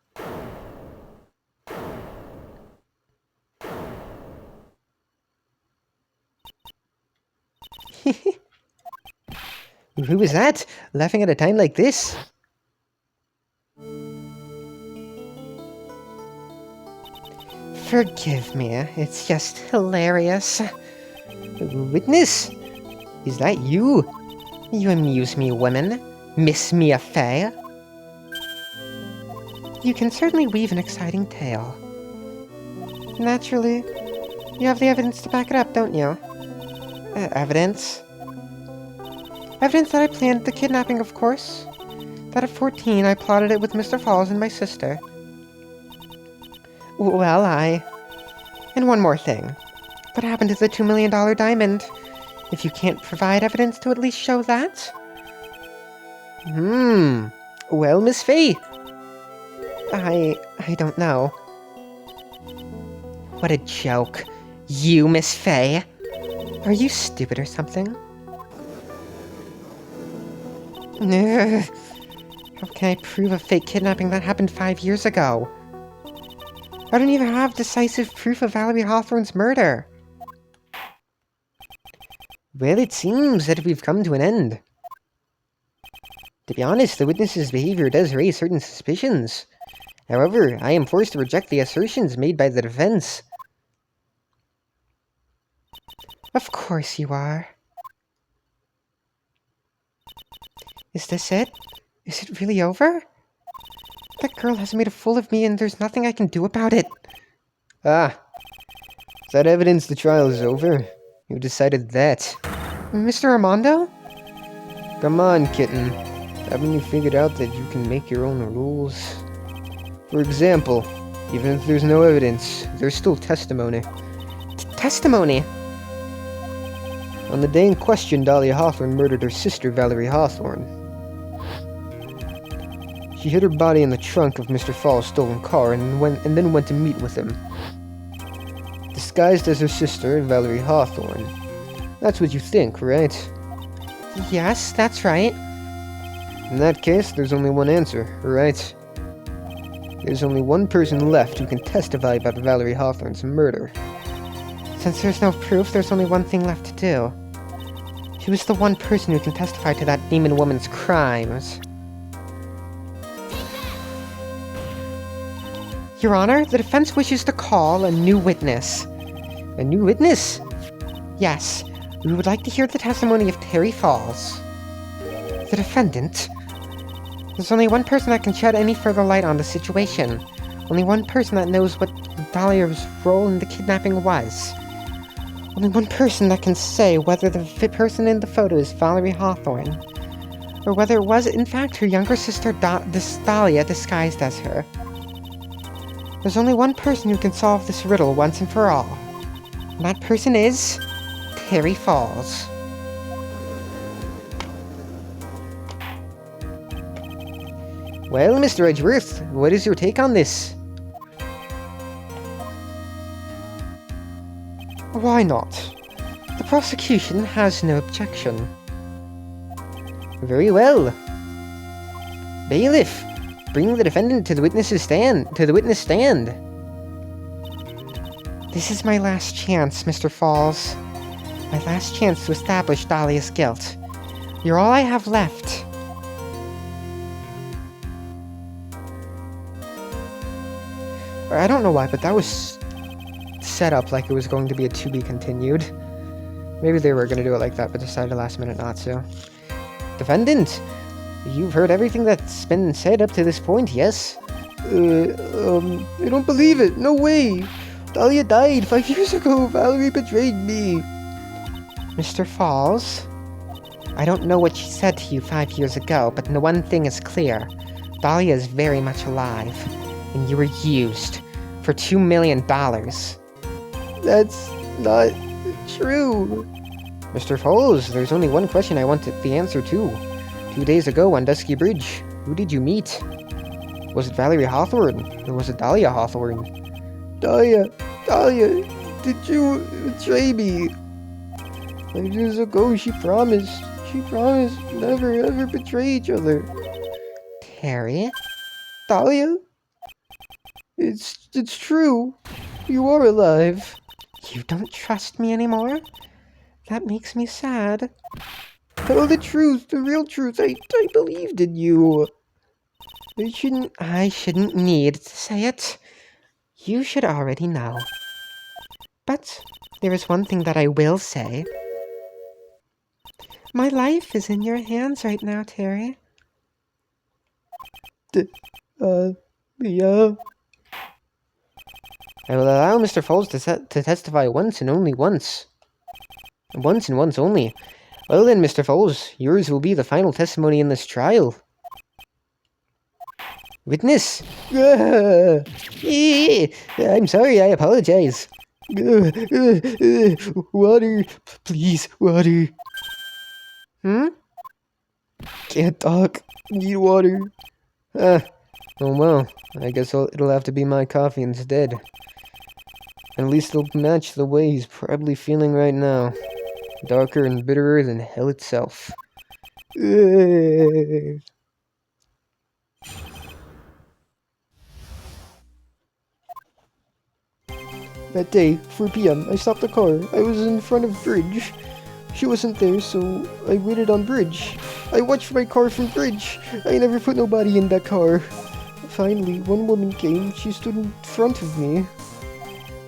Who was that? Laughing at a time like this? Forgive me, it's just hilarious. Witness? Is that you? You amuse me, women. Miss Mia Fey. You can certainly weave an exciting tale. Naturally, you have the evidence to back it up, don't you? Evidence? Evidence that I planned the kidnapping, of course. That at 14 I plotted it with Mr. Falls and my sister. Well, And one more thing. What happened to the $2 million diamond? If you can't provide evidence to at least show that? Well, Miss Fey. I don't know. What a joke. You, Miss Fey. Are you stupid or something? How can I prove a fake kidnapping that happened 5 years ago? I don't even have decisive proof of Valerie Hawthorne's murder. Well, it seems that we've come to an end. To be honest, the witness's behavior does raise certain suspicions. However, I am forced to reject the assertions made by the defense. Of course you are. Is this it? Is it really over? That girl has made a fool of me and there's nothing I can do about it. Ah. Is that evidence the trial is over? You decided that. Mr. Armando? Come on, kitten. Haven't you figured out that you can make your own rules? For example, even if there's no evidence, there's still testimony. Testimony? On the day in question, Dahlia Hawthorne murdered her sister, Valerie Hawthorne. She hid her body in the trunk of Mr. Fall's stolen car and then went to meet with him. Disguised as her sister, Valerie Hawthorne. That's what you think, right? Yes, that's right. In that case, there's only one answer, right? There's only one person left who can testify about Valerie Hawthorne's murder. Since there's no proof, there's only one thing left to do. She was the one person who can testify to that demon woman's crimes. Your Honor, the defense wishes to call a new witness. A new witness? Yes, we would like to hear the testimony of Terry Falls. The defendant? There's only one person that can shed any further light on the situation. Only one person that knows what Dahlia's role in the kidnapping was. Only one person that can say whether the person in the photo is Valerie Hawthorne, or whether it was in fact her younger sister Dahlia disguised as her. There's only one person who can solve this riddle once and for all. And that person is Terry Falls. Well, Mr. Edgeworth, what is your take on this? Why not? The prosecution has no objection. Very well. Bailiff, bring the defendant to the witness stand. This is my last chance, Mr. Falls. My last chance to establish Dahlia's guilt. You're all I have left. I don't know why, but that was set up like it was going to be a to be continued. Maybe they were going to do it like that, but decided last minute not to. Defendant, you've heard everything that's been said up to this point, yes? I don't believe it. No way. Dahlia died 5 years ago. Valerie betrayed me. Mr. Falls, I don't know what she said to you 5 years ago, but the one thing is clear. Dahlia is very much alive, and you were used for $2 million. That's not true. Mr. Falls, there's only one question I want the answer to. 2 days ago on Dusky Bridge, who did you meet? Was it Valerie Hawthorne, or was it Dahlia Hawthorne? Dahlia, did you betray me? 5 years ago, she promised never ever betray each other. Terry? Dahlia? It's true. You are alive. You don't trust me anymore? That makes me sad. Tell the truth, the real truth. I believed in you. I shouldn't need to say it. You should already know. But there is one thing that I will say. My life is in your hands right now, Terry. Yeah. I will allow Mr. Falls to testify once and only once. Once and once only. Well then, Mr. Falls, yours will be the final testimony in this trial. Witness! I'm sorry, I apologize. Water, please, water. Can't talk. Need water. Oh well, I guess it'll have to be my coffee instead. At least it'll match the way he's probably feeling right now. Darker and bitterer than hell itself. That day, 4 p.m., I stopped the car. I was in front of Bridge. She wasn't there, so I waited on Bridge. I watched my car from Bridge. I never put nobody in that car. Finally, one woman came. She stood in front of me.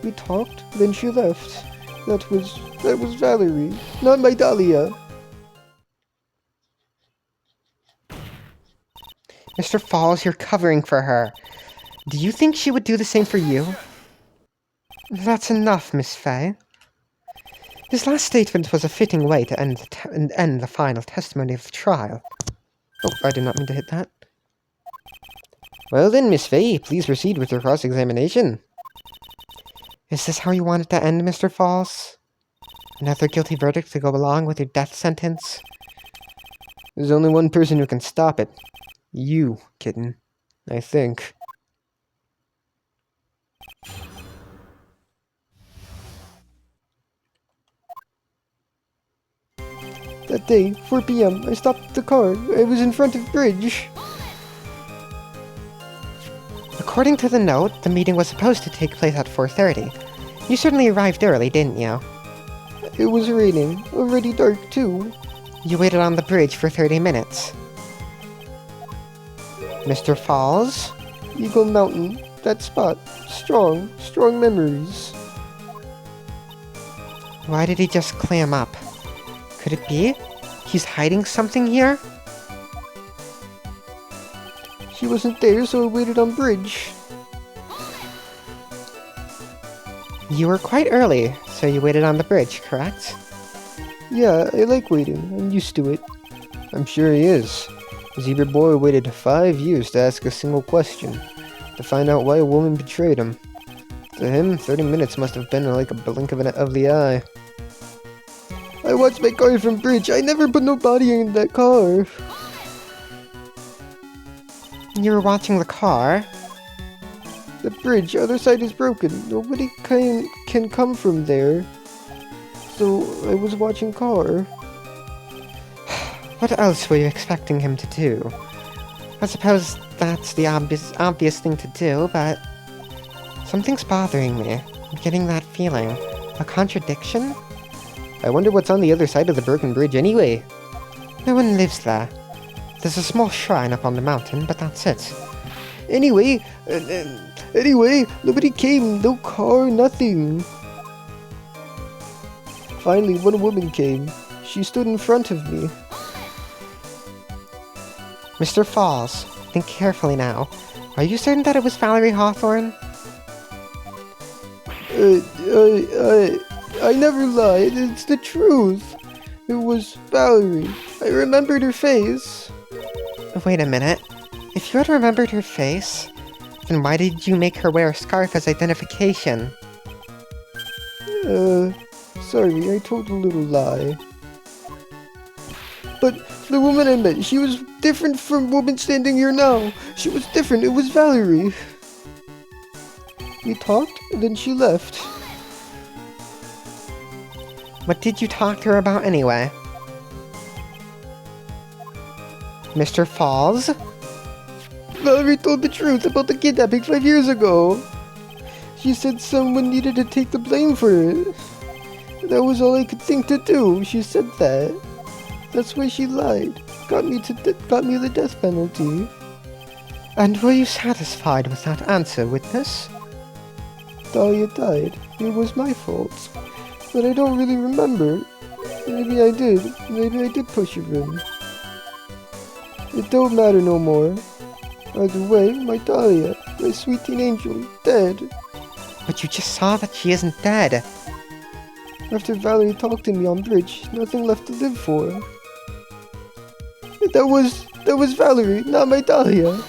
We talked, then she left. That was Valerie, not my Dahlia. Mr. Falls, you're covering for her. Do you think she would do the same for you? That's enough, Miss Fay. His last statement was a fitting way to end the final testimony of the trial. Oh, I did not mean to hit that. Well then, Miss Fay, please proceed with your cross-examination. Is this how you want it to end, Mr. Falls? Another guilty verdict to go along with your death sentence? There's only one person who can stop it. You, kitten. I think. That day, 4 p.m., I stopped the car. I was in front of Bridge. According to the note, the meeting was supposed to take place at 4:30. You certainly arrived early, didn't you? It was raining. Already dark, too. You waited on the bridge for 30 minutes. Mr. Falls? Eagle Mountain. That spot. Strong memories. Why did he just clam up? Could it be? He's hiding something here? She wasn't there, so I waited on Bridge. You were quite early, so you waited on the bridge, correct? Yeah, I like waiting. I'm used to it. I'm sure he is. The zebra boy waited 5 years to ask a single question, to find out why a woman betrayed him. To him, 30 minutes must have been like a blink of the eye. I watched my car from Bridge. I never put no body in that car. You were watching the car? The bridge, other side is broken. Nobody can come from there. So I was watching car. What else were you expecting him to do? I suppose that's the obvious thing to do, but something's bothering me. I'm getting that feeling. A contradiction? I wonder what's on the other side of the broken bridge anyway. No one lives there. There's a small shrine up on the mountain, but that's it. Anyway, nobody came, no car, nothing. Finally, one woman came. She stood in front of me. Mr. Falls, think carefully now. Are you certain that it was Valerie Hawthorne? I never lied, it's the truth. It was Valerie. I remembered her face. Wait a minute. If you had remembered her face, then why did you make her wear a scarf as identification? Sorry, I told a little lie. But the woman I met, she was different from the woman standing here now. She was different, it was Valerie. We talked, and then she left. What did you talk to her about anyway? Mr. Falls? Valerie told the truth about the kidnapping 5 years ago. She said someone needed to take the blame for it. That was all I could think to do. She said that. That's why she lied. Got me the death penalty. And were you satisfied with that answer, witness? Dahlia died. It was my fault. But I don't really remember. Maybe I did. Maybe I did push her in. It don't matter no more. Either way, my Dahlia, my sweet teen angel, dead. But you just saw that she isn't dead. After Valerie talked to me on bridge, nothing left to live for. That was Valerie, not my Dahlia.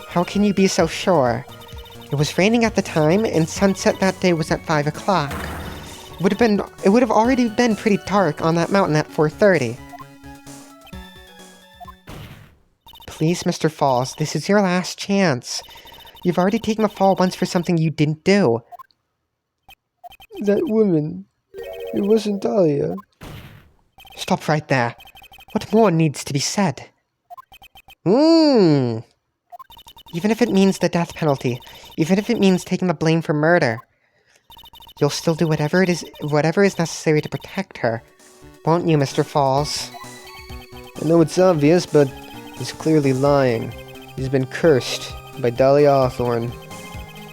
How can you be so sure? It was raining at the time, and sunset that day was at 5 o'clock. It would have already been pretty dark on that mountain at 4:30. Please, Mr. Falls, this is your last chance. You've already taken the fall once for something you didn't do. That woman, it wasn't Dahlia. Stop right there. What more needs to be said? Even if it means the death penalty, even if it means taking the blame for murder, you'll still do whatever is necessary to protect her, won't you, Mr. Falls? I know it's obvious, but he's clearly lying. He's been cursed by Dahlia Hawthorne.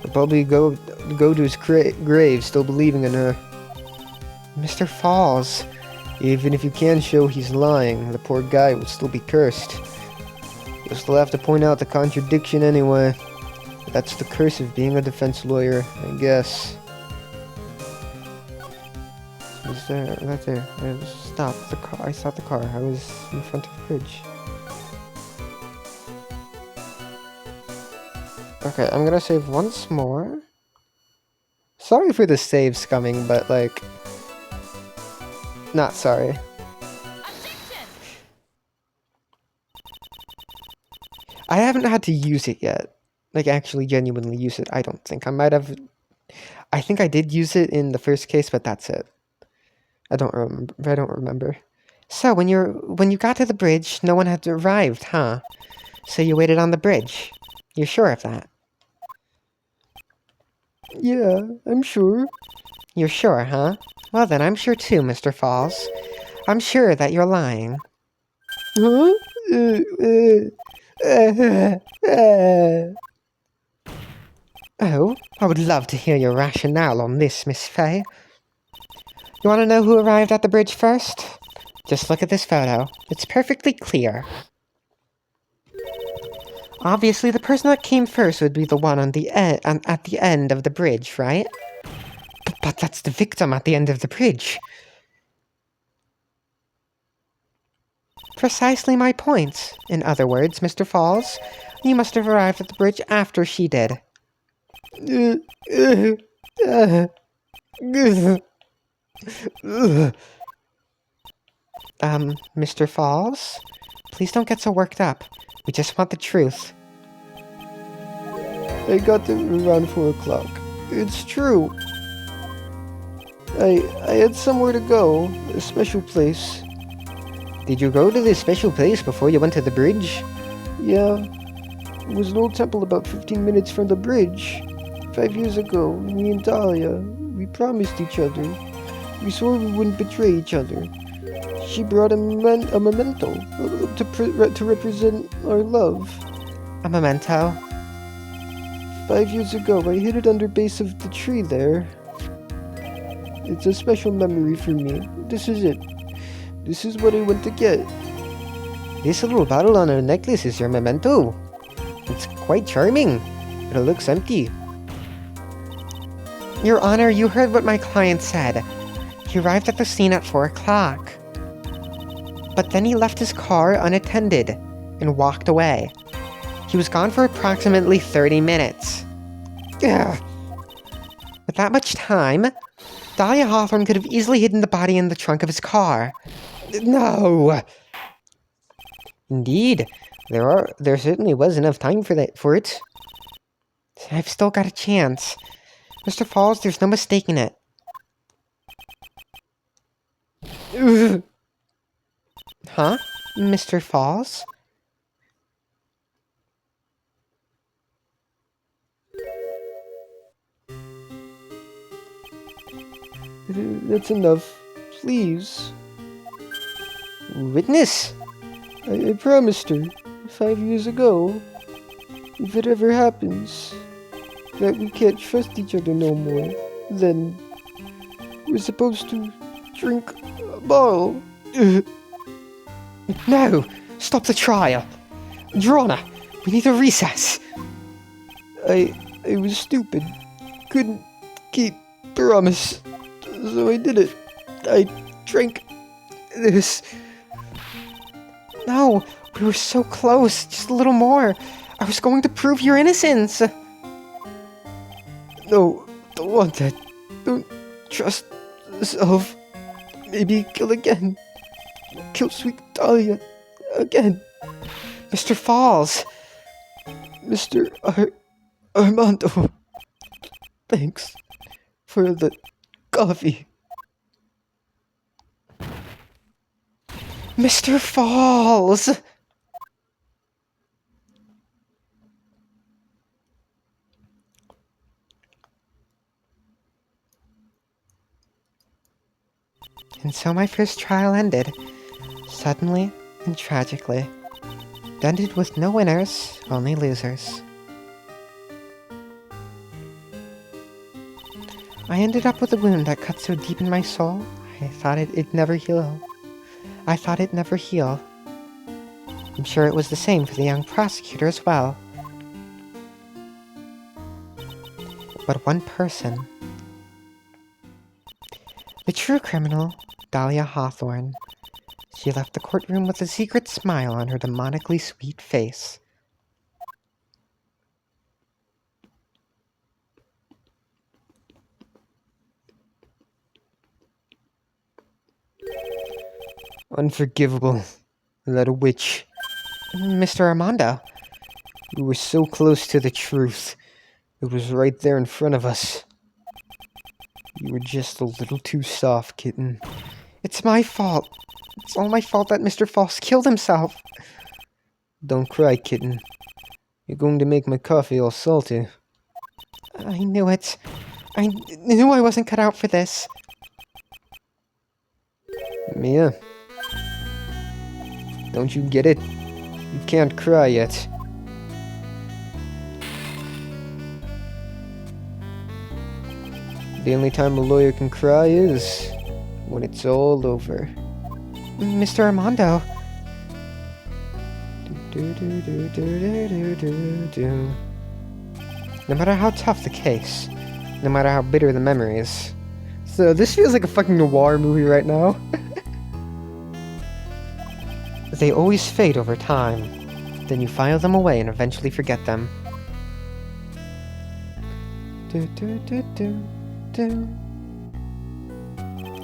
He'll probably go to his grave still believing in her. Mr. Falls, even if you can show he's lying, the poor guy will still be cursed. You'll still have to point out the contradiction anyway. That's the curse of being a defense lawyer, I guess. Was there? Right there. Stop. The car. I saw the car. I was in front of the bridge. Okay, I'm gonna save once more. Sorry for the save scumming, but like... Not sorry. I haven't had to use it yet. Like, actually genuinely use it, I don't think. I think I did use it in the first case, but that's it. I don't remember. So, when you got to the bridge, no one had arrived, huh? So you waited on the bridge. You're sure of that? Yeah, I'm sure. You're sure, huh? Well then, I'm sure too, Mr. Falls. I'm sure that you're lying. Huh? Oh, I would love to hear your rationale on this, Miss Fay. You want to know who arrived at the bridge first? Just look at this photo. It's perfectly clear. Obviously, the person that came first would be the one at the end of the bridge, right? But that's the victim at the end of the bridge. Precisely my point. In other words, Mr. Falls, you must have arrived at the bridge after she did. Mr. Falls? Please don't get so worked up. We just want the truth. I got there around 4 o'clock. It's true. I had somewhere to go, a special place. Did you go to this special place before you went to the bridge? Yeah. It was an old temple about 15 minutes from the bridge. 5 years ago, me and Dahlia, we promised each other. We swore we wouldn't betray each other. She brought a memento to represent our love. A memento? 5 years ago, I hid it under base of the tree there. It's a special memory for me. This is it. This is what I went to get. This little bottle on a necklace is your memento. It's quite charming, but it looks empty. Your Honor, you heard what my client said. He arrived at the scene at 4 o'clock. But then he left his car unattended and walked away. He was gone for approximately 30 minutes. Ugh. With that much time, Dahlia Hawthorne could have easily hidden the body in the trunk of his car. No! Indeed, there certainly was enough time for it. I've still got a chance. Mr. Falls, there's no mistaking it. Ugh. Huh? Mr. Falls? That's enough. Please. Witness! I promised her 5 years ago, if it ever happens, that we can't trust each other no more, then we're supposed to drink a bottle. No! Stop the trial! Your Honor, we need a recess! I was stupid. Couldn't keep promise. So I did it. I drank this. No, we were so close. Just a little more. I was going to prove your innocence. No, don't want that. Don't trust yourself. Maybe kill again. Kill sweet Dahlia again. Mr. Falls. Mr. Armando. Thanks for the coffee. Mr. Falls! And so my first trial ended. Suddenly and tragically. It ended with no winners, only losers. I ended up with a wound that cut so deep in my soul, I thought it'd never heal. I'm sure it was the same for the young prosecutor as well. But one person. The true criminal, Dahlia Hawthorne. She left the courtroom with a secret smile on her demonically sweet face. Unforgivable. That witch. Mr. Armando. We were so close to the truth. It was right there in front of us. You were just a little too soft, kitten. It's my fault. It's all my fault that Mr. Falls killed himself. Don't cry, kitten. You're going to make my coffee all salty. I knew it. I knew I wasn't cut out for this. Mia. Don't you get it? You can't cry yet. The only time a lawyer can cry is when it's all over. Mr. Armando. No matter how tough the case, no matter how bitter the memories. So this feels like a fucking noir movie right now. They always fade over time. Then you file them away and eventually forget them.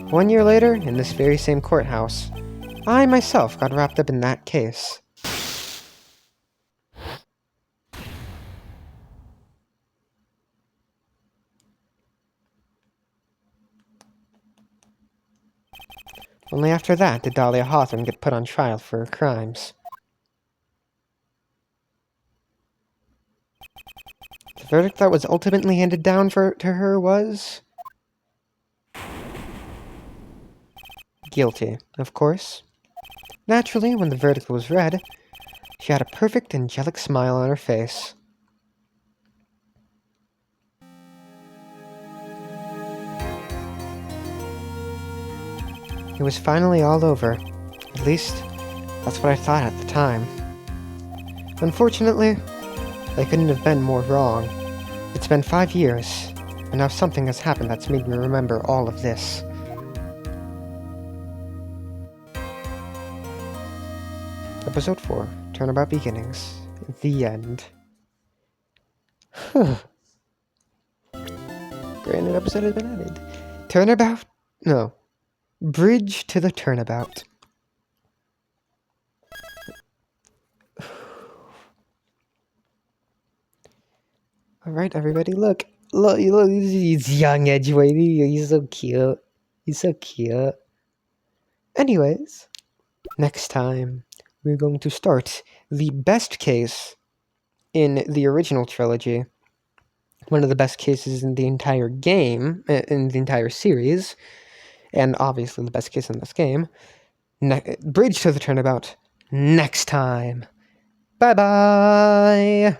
1 year later, in this very same courthouse, I myself got wrapped up in that case. Only after that did Dahlia Hawthorne get put on trial for her crimes. The verdict that was ultimately handed down to her was... guilty, of course. Naturally, when the verdict was read, she had a perfect angelic smile on her face. It was finally all over. At least, that's what I thought at the time. Unfortunately, I couldn't have been more wrong. It's been 5 years, and now something has happened that's made me remember all of this. Episode 4, Turnabout Beginnings. The end. Granted, episode has been added. Turnabout? No. Bridge to the Turnabout. Alright, everybody, look. Look, he's young Edgewaity. He's so cute. He's so cute. Anyways, next time, we're going to start the best case in the original trilogy. One of the best cases in the entire game, in the entire series, and obviously the best case in this game. Bridge to the Turnabout next time. Bye-bye!